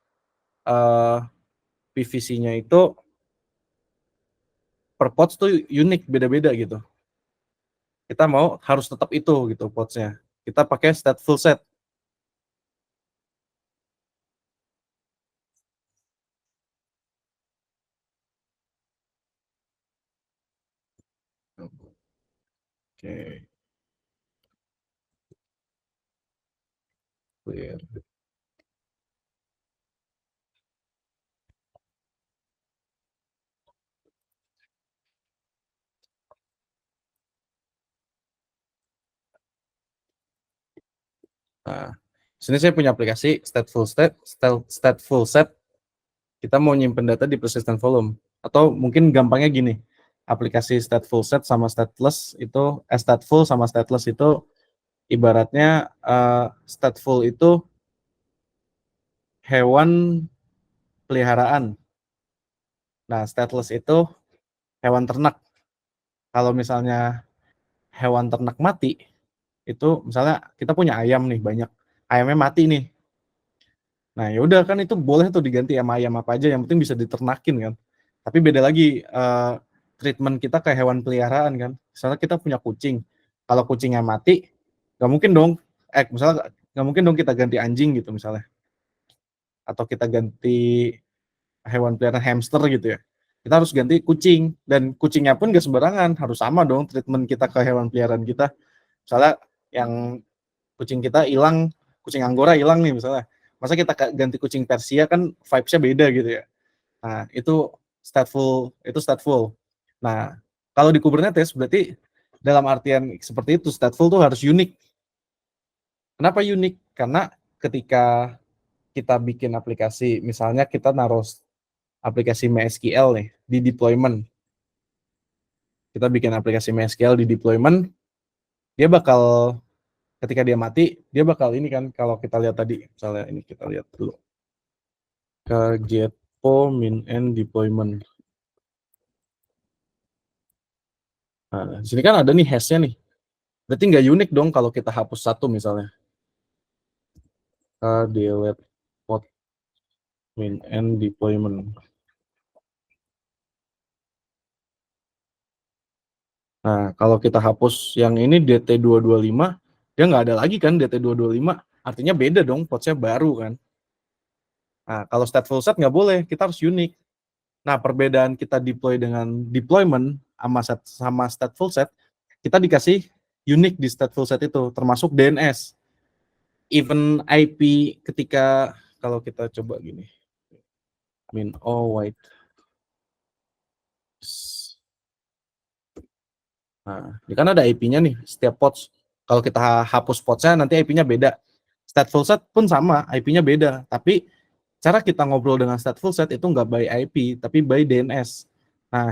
PVC-nya itu per pods tuh unik, beda-beda gitu. Kita mau harus tetap itu gitu pods-nya. Kita pakai stateful set. Oke. Clear. Nah, sini saya punya aplikasi stateful set. Kita mau nyimpen data di persistent volume. Atau mungkin gampangnya gini, aplikasi stateful set sama stateless itu, stateful sama stateless itu ibaratnya stateful itu hewan peliharaan. Nah, stateless itu hewan ternak. Kalau misalnya hewan ternak mati, itu misalnya kita punya ayam nih banyak, ayamnya mati nih. Nah, ya udah kan itu boleh tuh diganti sama ayam apa aja, yang penting bisa diternakin kan. Tapi beda lagi treatment kita ke hewan peliharaan kan. Misalnya kita punya kucing, kalau kucingnya mati, nggak mungkin dong, misalnya nggak mungkin dong kita ganti anjing gitu misalnya, atau kita ganti hewan peliharaan hamster gitu ya. Kita harus ganti kucing, dan kucingnya pun nggak sembarangan, harus sama dong treatment kita ke hewan peliharaan kita. Misalnya yang kucing kita hilang, kucing Anggora hilang nih misalnya, masa kita ganti kucing Persia, kan vibes-nya beda gitu ya. Nah, itu stateful. Nah, kalau di Kubernetes berarti dalam artian seperti itu, stateful tuh harus unik. Kenapa unik? Karena ketika kita bikin aplikasi, misalnya kita naruh aplikasi MySQL nih di deployment. Kita bikin aplikasi MySQL di deployment, dia bakal, ketika dia mati, dia bakal ini kan, kalau kita lihat tadi, misalnya ini kita lihat dulu. Ke getpo min n deployment. Nah, di sini kan ada nih hash-nya nih. Berarti nggak unik dong kalau kita hapus satu misalnya. Delete pod min n deployment. Nah, kalau kita hapus yang ini DT225, dia nggak ada lagi kan DT225. Artinya beda dong, podsnya baru kan. Nah, kalau stateful set nggak boleh, kita harus unik. Nah, perbedaan kita deploy dengan deployment sama stateful set, kita dikasih unik di stateful set itu, termasuk DNS. Even IP ketika, kalau kita coba gini, min o white. Nah, ini kan ada IP-nya nih, setiap pods. Kalau kita hapus podsnya, nanti IP-nya beda. Stateful set pun sama, IP-nya beda. Tapi cara kita ngobrol dengan stateful set itu nggak by IP, tapi by DNS. Nah,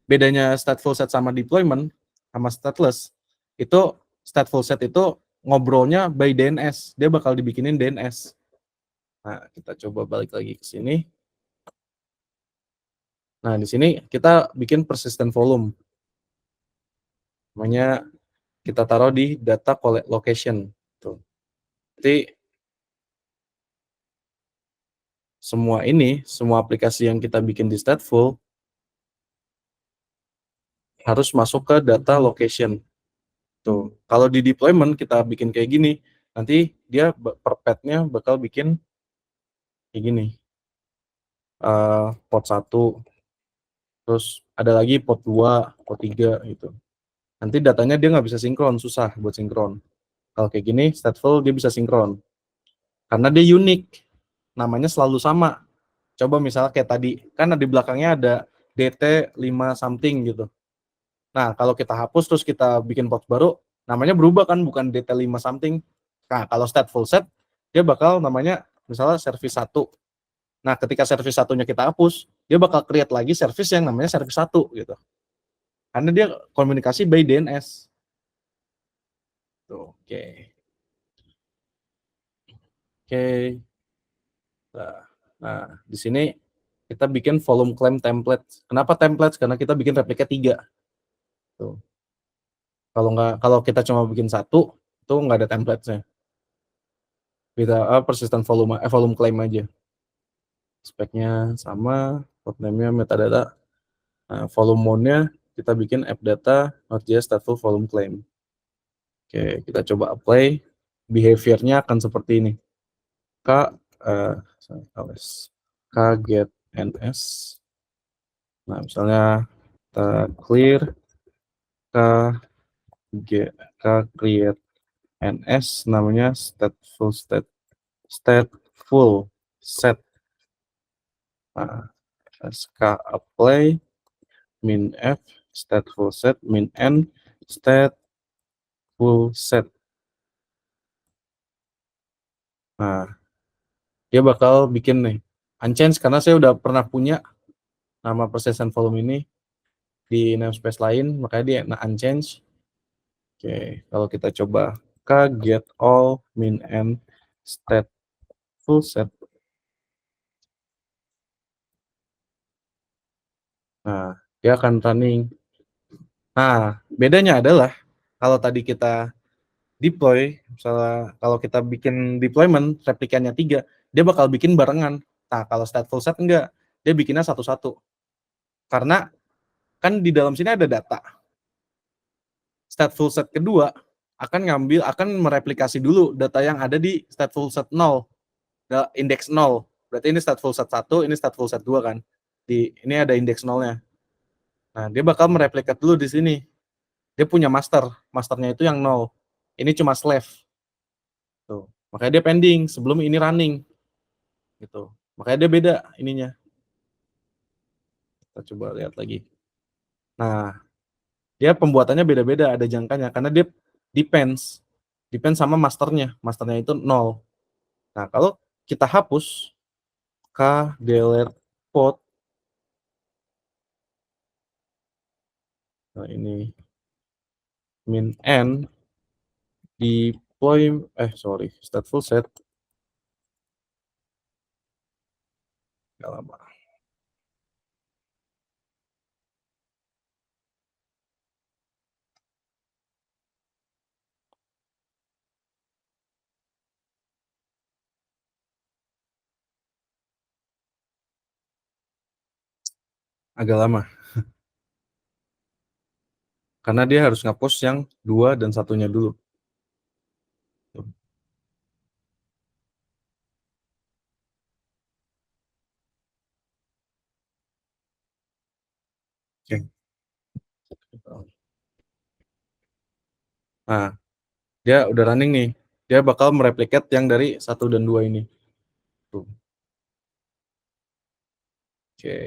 bedanya stateful set sama deployment, sama stateless, itu stateful set itu ngobrolnya by DNS. Dia bakal dibikinin DNS. Nah, kita coba balik lagi ke sini. Nah, di sini kita bikin persistent volume. Namanya kita taruh di data collect location. Tuh. Jadi semua aplikasi yang kita bikin di stateful harus masuk ke data location. Tuh. Kalau di deployment kita bikin kayak gini, nanti dia per path-nya bakal bikin kayak gini. Port 1, terus ada lagi port 2, port 3 gitu. Nanti datanya dia nggak bisa sinkron, susah buat sinkron. Kalau kayak gini, stateful dia bisa sinkron. Karena dia unik, namanya selalu sama. Coba misalnya kayak tadi, kan di belakangnya ada DT5 something gitu. Nah, kalau kita hapus terus kita bikin port baru, namanya berubah kan, bukan DT5 something. Nah, kalau stateful set, dia bakal namanya misalnya service 1. Nah, ketika service satunya kita hapus, dia bakal create lagi service yang namanya service 1 gitu. Karena dia komunikasi by DNS. Tuh, oke. Oke. Nah, di sini kita bikin volume claim template. Kenapa template? Karena kita bikin replika 3. Tuh. Kalau kita cuma bikin 1, itu nggak ada template-nya. Kita persistent volume claim aja. Speknya sama, port name-nya metadata. Nah, volume mode-nya kita bikin app data Node.js stateful volume claim. Oke, kita coba apply. Behavior-nya akan seperti ini. Get ns. Nah, misalnya kita clear create ns, namanya stateful set. Nah, apply min f stateful set min n stateful set. Nah, dia bakal bikin nih unchanged, karena saya udah pernah punya nama persistent volume ini di namespace lain, makanya dia unchanged. Oke, kalau kita coba get all min n stateful set. Nah, dia akan running. Nah, bedanya adalah Kalau tadi kita deploy, misalnya kalau kita bikin deployment, replikannya 3, dia bakal bikin barengan. Nah, kalau stateful set enggak, dia bikinnya satu-satu. Karena kan di dalam sini ada data. Stateful set kedua akan mereplikasi dulu data yang ada di stateful set 0, indeks 0. Berarti ini stateful set 1, ini stateful set 2 kan. Ini ada indeks 0-nya. Nah, dia bakal mereplikat dulu di sini. Dia punya masternya itu yang 0. Ini cuma slave. Tuh. Makanya dia pending sebelum ini running. Gitu. Makanya dia beda ininya. Kita coba lihat lagi. Nah, dia pembuatannya beda-beda, ada jangkanya karena dia depends sama masternya. Masternya itu 0. Nah, kalau kita hapus k delete pod, nah ini min n deploy stateful set nggak lama. Agak lama. Karena dia harus ngapus yang 2 dan 1-nya dulu. Oke. Nah, dia udah running nih. Dia bakal mereplikat yang dari 1 dan 2 ini. Tuh. Oke.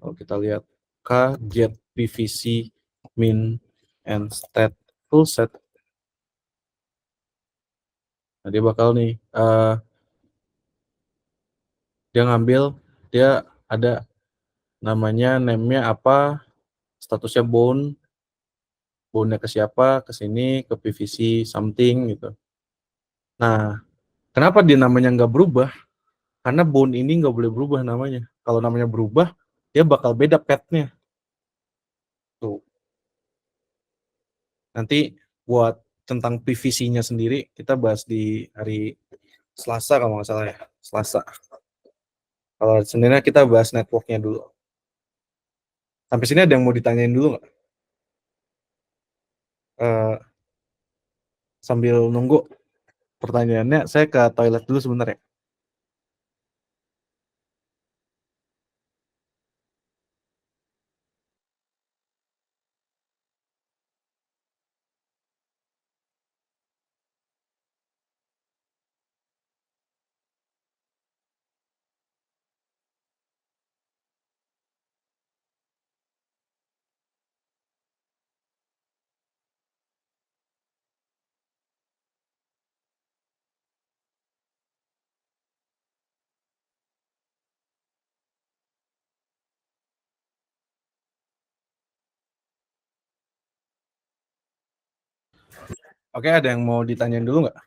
Kalau kita lihat k get pvc min and stateful set. Nah, dia bakal nih dia ngambil, dia ada namanya, name-nya apa, statusnya bound-nya ke siapa, ke sini, ke PVC something gitu. Nah, kenapa dia namanya nggak berubah? Karena bound ini nggak boleh berubah namanya. Kalau namanya berubah, dia bakal beda path-nya. Tuh. Nanti buat tentang PVC-nya sendiri, kita bahas di hari Selasa kalau nggak salah ya. Selasa. Kalau sebenarnya kita bahas network-nya dulu. Sampai sini ada yang mau ditanyain dulu nggak? Sambil nunggu pertanyaannya, saya ke toilet dulu sebentar ya. Oke, ada yang mau ditanyain dulu nggak?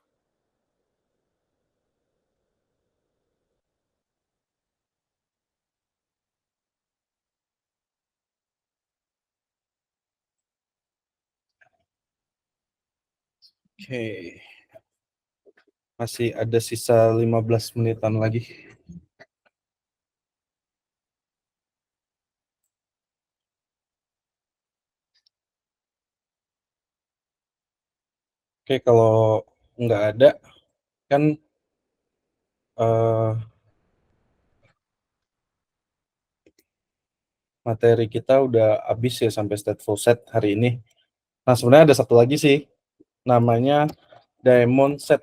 Oke. Masih ada sisa 15 menitan lagi. Oke, kalau nggak ada, kan materi kita udah habis ya sampai stateful set hari ini. Nah, sebenarnya ada satu lagi sih, namanya diamond set.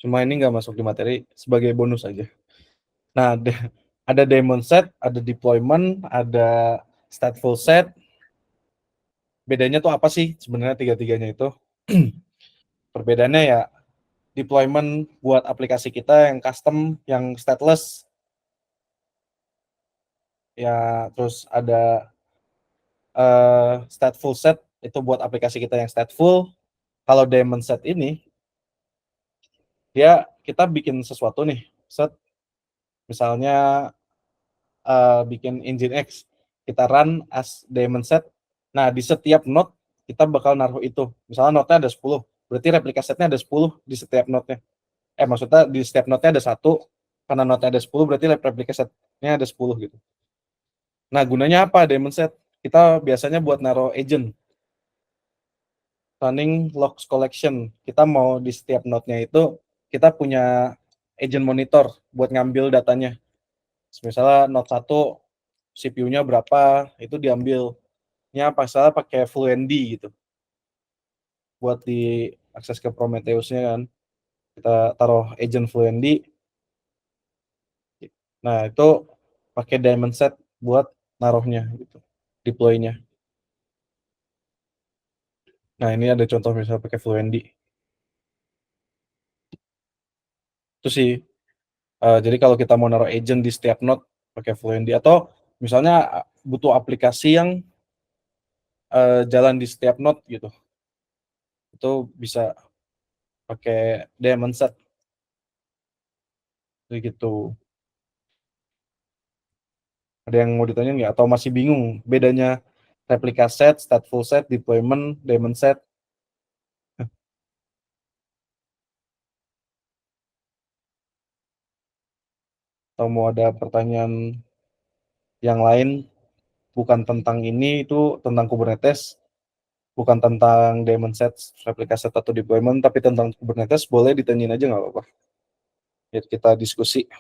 Cuma ini nggak masuk di materi, sebagai bonus aja. Nah, ada diamond set, ada deployment, ada stateful set. Bedanya tuh apa sih sebenarnya tiga-tiganya itu? Perbedaannya ya, deployment buat aplikasi kita yang custom, yang stateless. Ya, terus ada stateful set, itu buat aplikasi kita yang stateful. Kalau diamond set ini, kita bikin sesuatu nih, set, misalnya bikin engine X. kita run as daemon set. Nah, di setiap node kita bakal naruh itu. Misalnya node-nya ada 10, berarti replika setnya ada 10 di setiap node-nya. Maksudnya di setiap node-nya ada 1, karena node-nya ada 10 berarti replika setnya ada 10 gitu. Nah, gunanya apa daemon set? Kita biasanya buat naruh agent. Running logs collection. Kita mau di setiap node-nya itu kita punya agent monitor buat ngambil datanya. Misalnya node 1 CPU-nya berapa, itu diambilnya misalnya pakai Fluentd gitu. Buat diakses ke Prometheus-nya kan. Kita taruh agent Fluentd. Nah, itu pakai daemon set buat naruhnya gitu, deploy-nya. Nah, ini ada contoh misalnya pakai Fluentd. Itu sih. Jadi kalau kita mau naruh agent di setiap node pakai Fluentd, atau misalnya butuh aplikasi yang jalan di setiap node gitu, itu bisa pakai daemon set gitu. Ada yang mau ditanya nggak? Atau masih bingung bedanya replika set, stateful set, deployment, daemon set? Atau mau ada pertanyaan yang lain bukan tentang ini, itu tentang Kubernetes, bukan tentang daemon set, replika set atau deployment, tapi tentang Kubernetes, boleh ditanyain aja nggak apa-apa. Biar kita diskusi.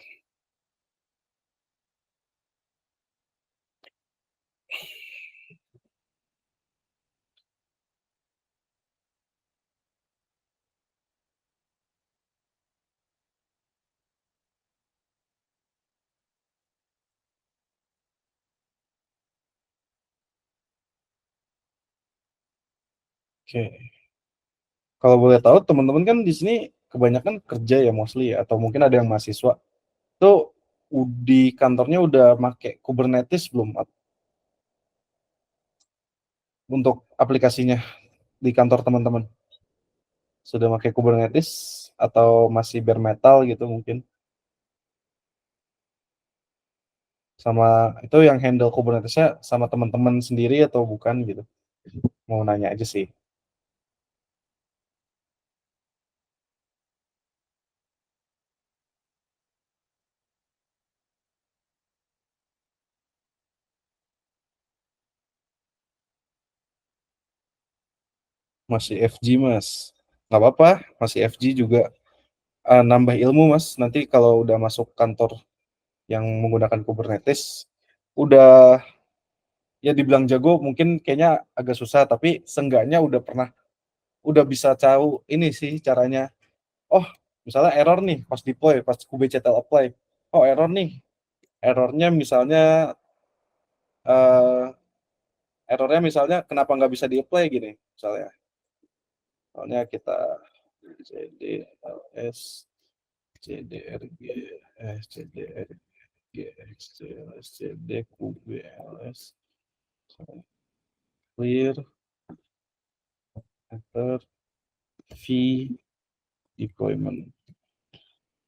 Oke. Kalau boleh tahu, teman-teman kan di sini kebanyakan kerja ya mostly ya, atau mungkin ada yang mahasiswa. Itu di kantornya udah pakai Kubernetes belum untuk aplikasinya di kantor teman-teman? Sudah pakai Kubernetes atau masih bare metal gitu mungkin? Sama itu yang handle Kubernetes-nya sama teman-teman sendiri atau bukan gitu? Mau nanya aja sih. Masih FG Mas? Nggak apa-apa, masih FG juga nambah ilmu Mas. Nanti kalau udah masuk kantor yang menggunakan Kubernetes, udah ya dibilang jago mungkin kayaknya agak susah, tapi seenggaknya udah bisa tahu ini sih caranya. Oh, misalnya error nih pas deploy, pas kubectl apply. Oh, error nih. Errornya misalnya errornya misalnya kenapa nggak bisa di-apply gini misalnya. Soalnya kita cd ls cdrg cdrg xls cd kubels clear enter v deployment.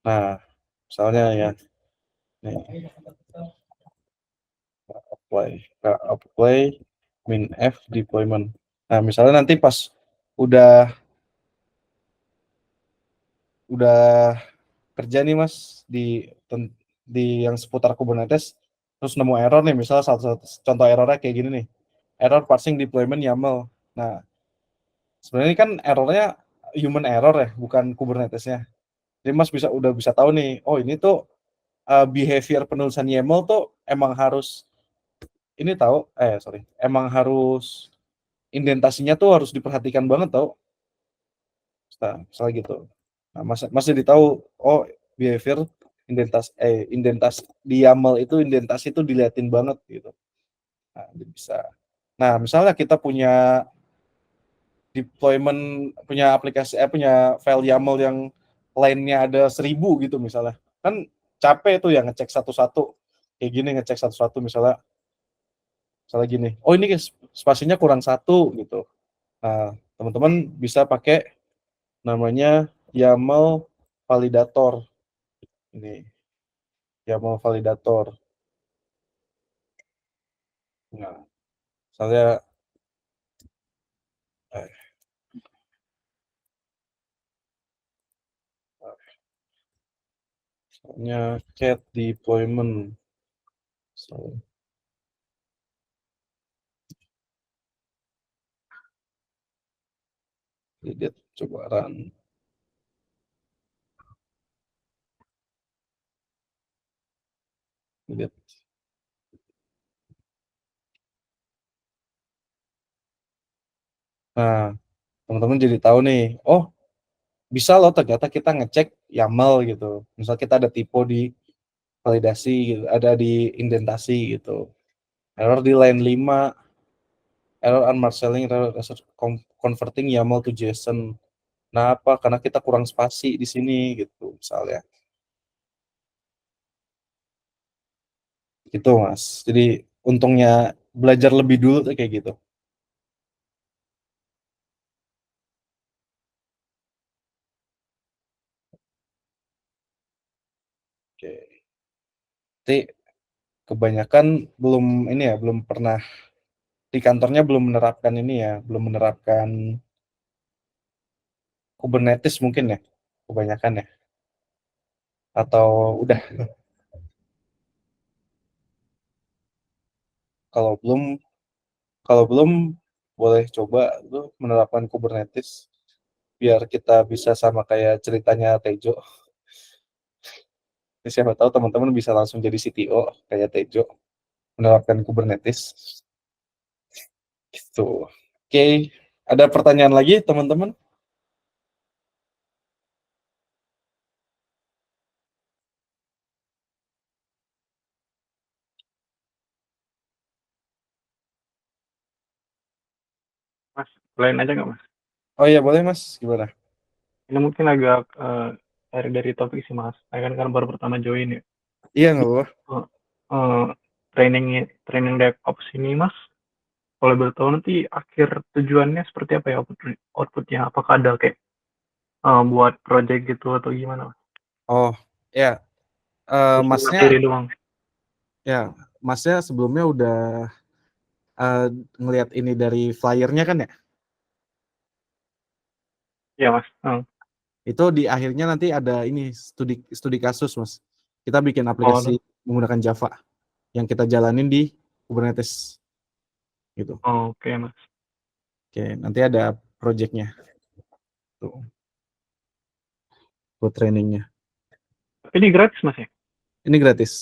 Nah, misalnya ya, nih, apply min f deployment. Nah, misalnya nanti pas udah kerja nih Mas di yang seputar Kubernetes, terus nemu error nih, misalnya satu contoh errornya kayak gini nih, error parsing deployment YAML. Nah, sebenarnya ini kan errornya human error ya, bukan Kubernetes-nya. Jadi Mas udah bisa tahu nih, oh ini tuh behavior penulisan YAML tuh emang harus emang harus indentasinya tuh harus diperhatikan banget tau. Nah, misalnya gitu. Nah, Mas jadi tahu, oh behavior indentasi di YAML itu indentasi itu diliatin banget gitu. Nah, bisa. Nah, misalnya kita punya deployment, punya aplikasi, punya file YAML yang lainnya ada 1000 gitu misalnya. Kan capek tuh ya ngecek satu-satu. Kayak gini ngecek satu-satu misalnya gini. Oh ini spasinya kurang 1 gitu. Nah, teman-teman bisa pakai namanya YAML validator. Ini YAML validator. Nah, misalnya cat deployment. So, lihat coba run. Lihat. Nah, teman-teman jadi tahu nih, oh bisa loh ternyata kita ngecek YAML gitu. Misal kita ada typo di validasi gitu, ada di indentasi gitu. Error di line 5, error unmarshalling, error converting YAML to JSON. Nah, apa? Karena kita kurang spasi di sini gitu misalnya. Gitu, Mas. Jadi untungnya belajar lebih dulu tuh kayak gitu. Oke. Jadi kebanyakan belum ini ya, belum pernah di kantornya belum menerapkan ini ya, belum menerapkan Kubernetes mungkin ya, kebanyakan ya. Atau udah kalau belum boleh coba tuh menerapkan Kubernetes biar kita bisa sama kayak ceritanya Tejo. Siapa tahu teman-teman bisa langsung jadi CTO kayak Tejo menerapkan Kubernetes gitu. Oke, ada pertanyaan lagi teman-teman? Mas, lain aja nggak Mas? Oh iya boleh Mas, gimana? Ini mungkin agak dari topik sih Mas. Saya kan baru pertama join ya. Iya nggak apa-apa. Eh, eh, training DevOps ini Mas, kalau boleh tahu nanti akhir tujuannya seperti apa ya outputnya? Apakah ada kayak buat project gitu atau gimana Mas? Oh ya, Terus Masnya materi doang. ya Masnya sebelumnya udah ngelihat ini dari flyernya kan ya? Ya Mas. Itu di akhirnya nanti ada ini studi kasus Mas. Kita bikin Oh, aplikasi menggunakan Java yang kita jalanin di Kubernetes gitu. oke Mas. Oke, nanti ada projectnya tuh buat trainingnya. Tapi ini gratis Mas ya? Ini gratis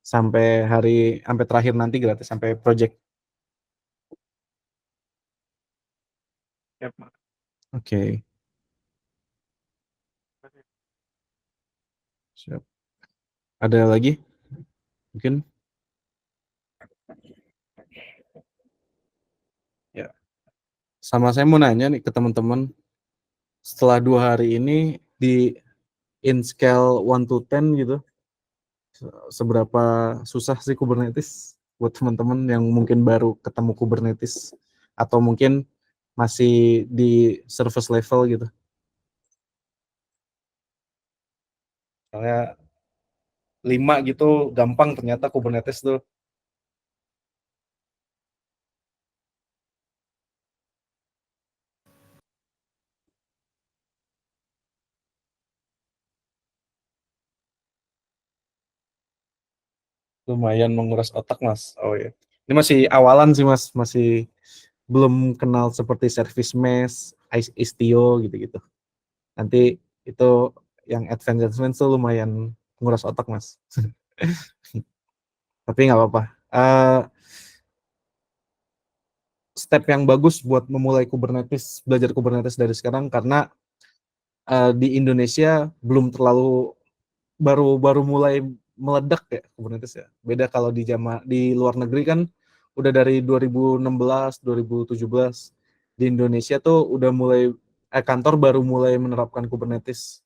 sampai terakhir nanti gratis sampai project. Siap Mas. Oke, siap. Ada lagi? Mungkin? Ya. Sama saya mau nanya nih ke teman-teman. Setelah 2 hari ini di in scale 1 to 10 gitu, seberapa susah sih Kubernetes buat teman-teman yang mungkin baru ketemu Kubernetes atau mungkin masih di service level gitu. Soalnya 5 gitu gampang ternyata Kubernetes tuh. Lumayan menguras otak Mas. Oh ya. Ini masih awalan sih Mas, masih belum kenal seperti service mesh, Istio gitu-gitu. Nanti itu yang advancement tuh lumayan menguras otak Mas. Tapi nggak apa-apa. Step yang bagus buat memulai Kubernetes, belajar Kubernetes dari sekarang karena di Indonesia belum terlalu baru mulai meledak ya Kubernetes ya. Beda kalau di luar negeri kan udah dari 2016, 2017. Di Indonesia tuh udah mulai kantor baru mulai menerapkan Kubernetes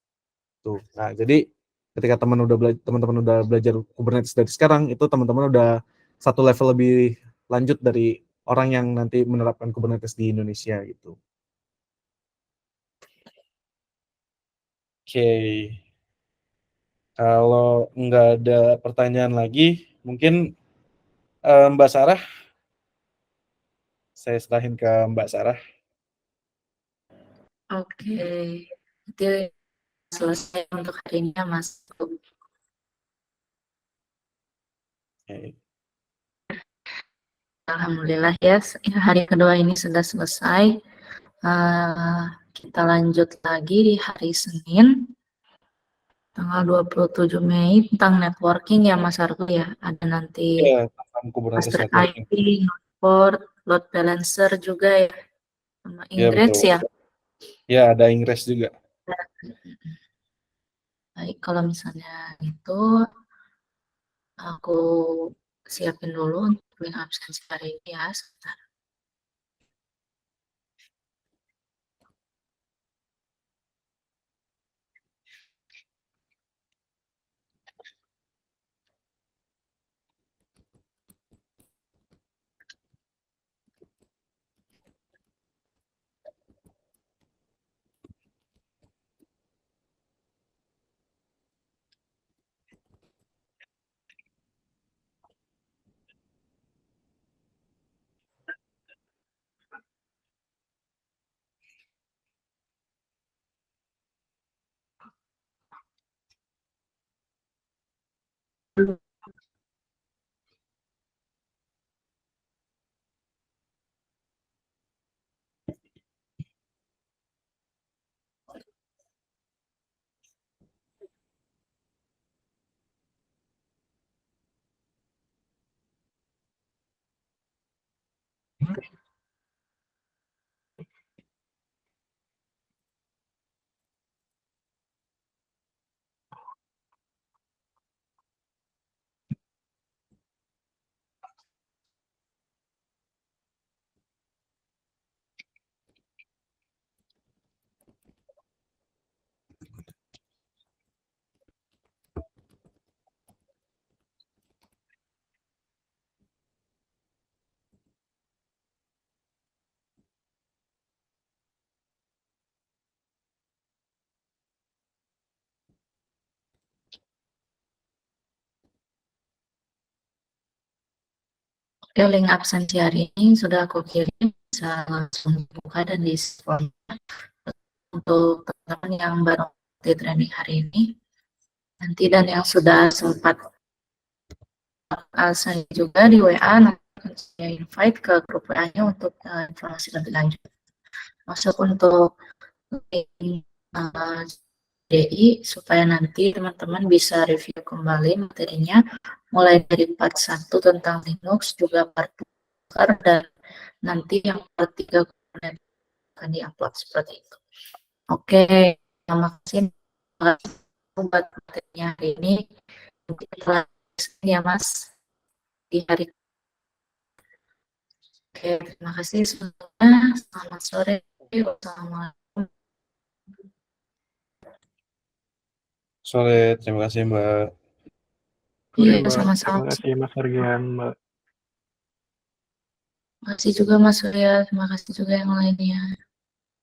tuh. Nah, jadi ketika teman-teman udah belajar Kubernetes dari sekarang, itu teman-teman udah satu level lebih lanjut dari orang yang nanti menerapkan Kubernetes di Indonesia gitu. Oke. Kalau nggak ada pertanyaan lagi, mungkin Mbak Sarah, saya serahin ke Mbak Sarah. Oke, itu selesai untuk hari ini ya, Mas. Oke. Alhamdulillah ya, hari kedua ini sudah selesai. Kita lanjut lagi di hari Senin, tanggal 27 Mei tentang networking ya Mas Argo ya. Ada nanti Iya, tentang Kubernetes Master networking. IP, Node, Load Balancer juga ya, sama Iya, Ingress betul. ya. Ya, ada Ingress juga. Baik, kalau misalnya itu aku siapin dulu untuk link absensi hari ini ya. Sebentar. Oke, link absensi hari ini sudah aku kirim, bisa langsung dibuka dan di form untuk teman-teman yang baru di training hari ini. Nanti dan yang sudah sempat saya juga di WA, nanti akan saya invite ke grup WA-nya untuk informasi lebih lanjut. Masuk untuk link DI supaya nanti teman-teman bisa review kembali materinya mulai dari part 1 tentang Linux, juga part 2 dan nanti yang part 3 akan diupload seperti itu. Oke, terima kasih buat materinya hari ini. Kita lanjutkan ya Mas di hari. Oke, terima kasih semuanya. Selamat sore. Wassalamualaikum. Sore, terima kasih Mbak. Iya, Mbak. sama-sama. Terima kasih Mas Argian, Mbak. Terima kasih juga Mas Surya. Terima kasih juga yang lainnya.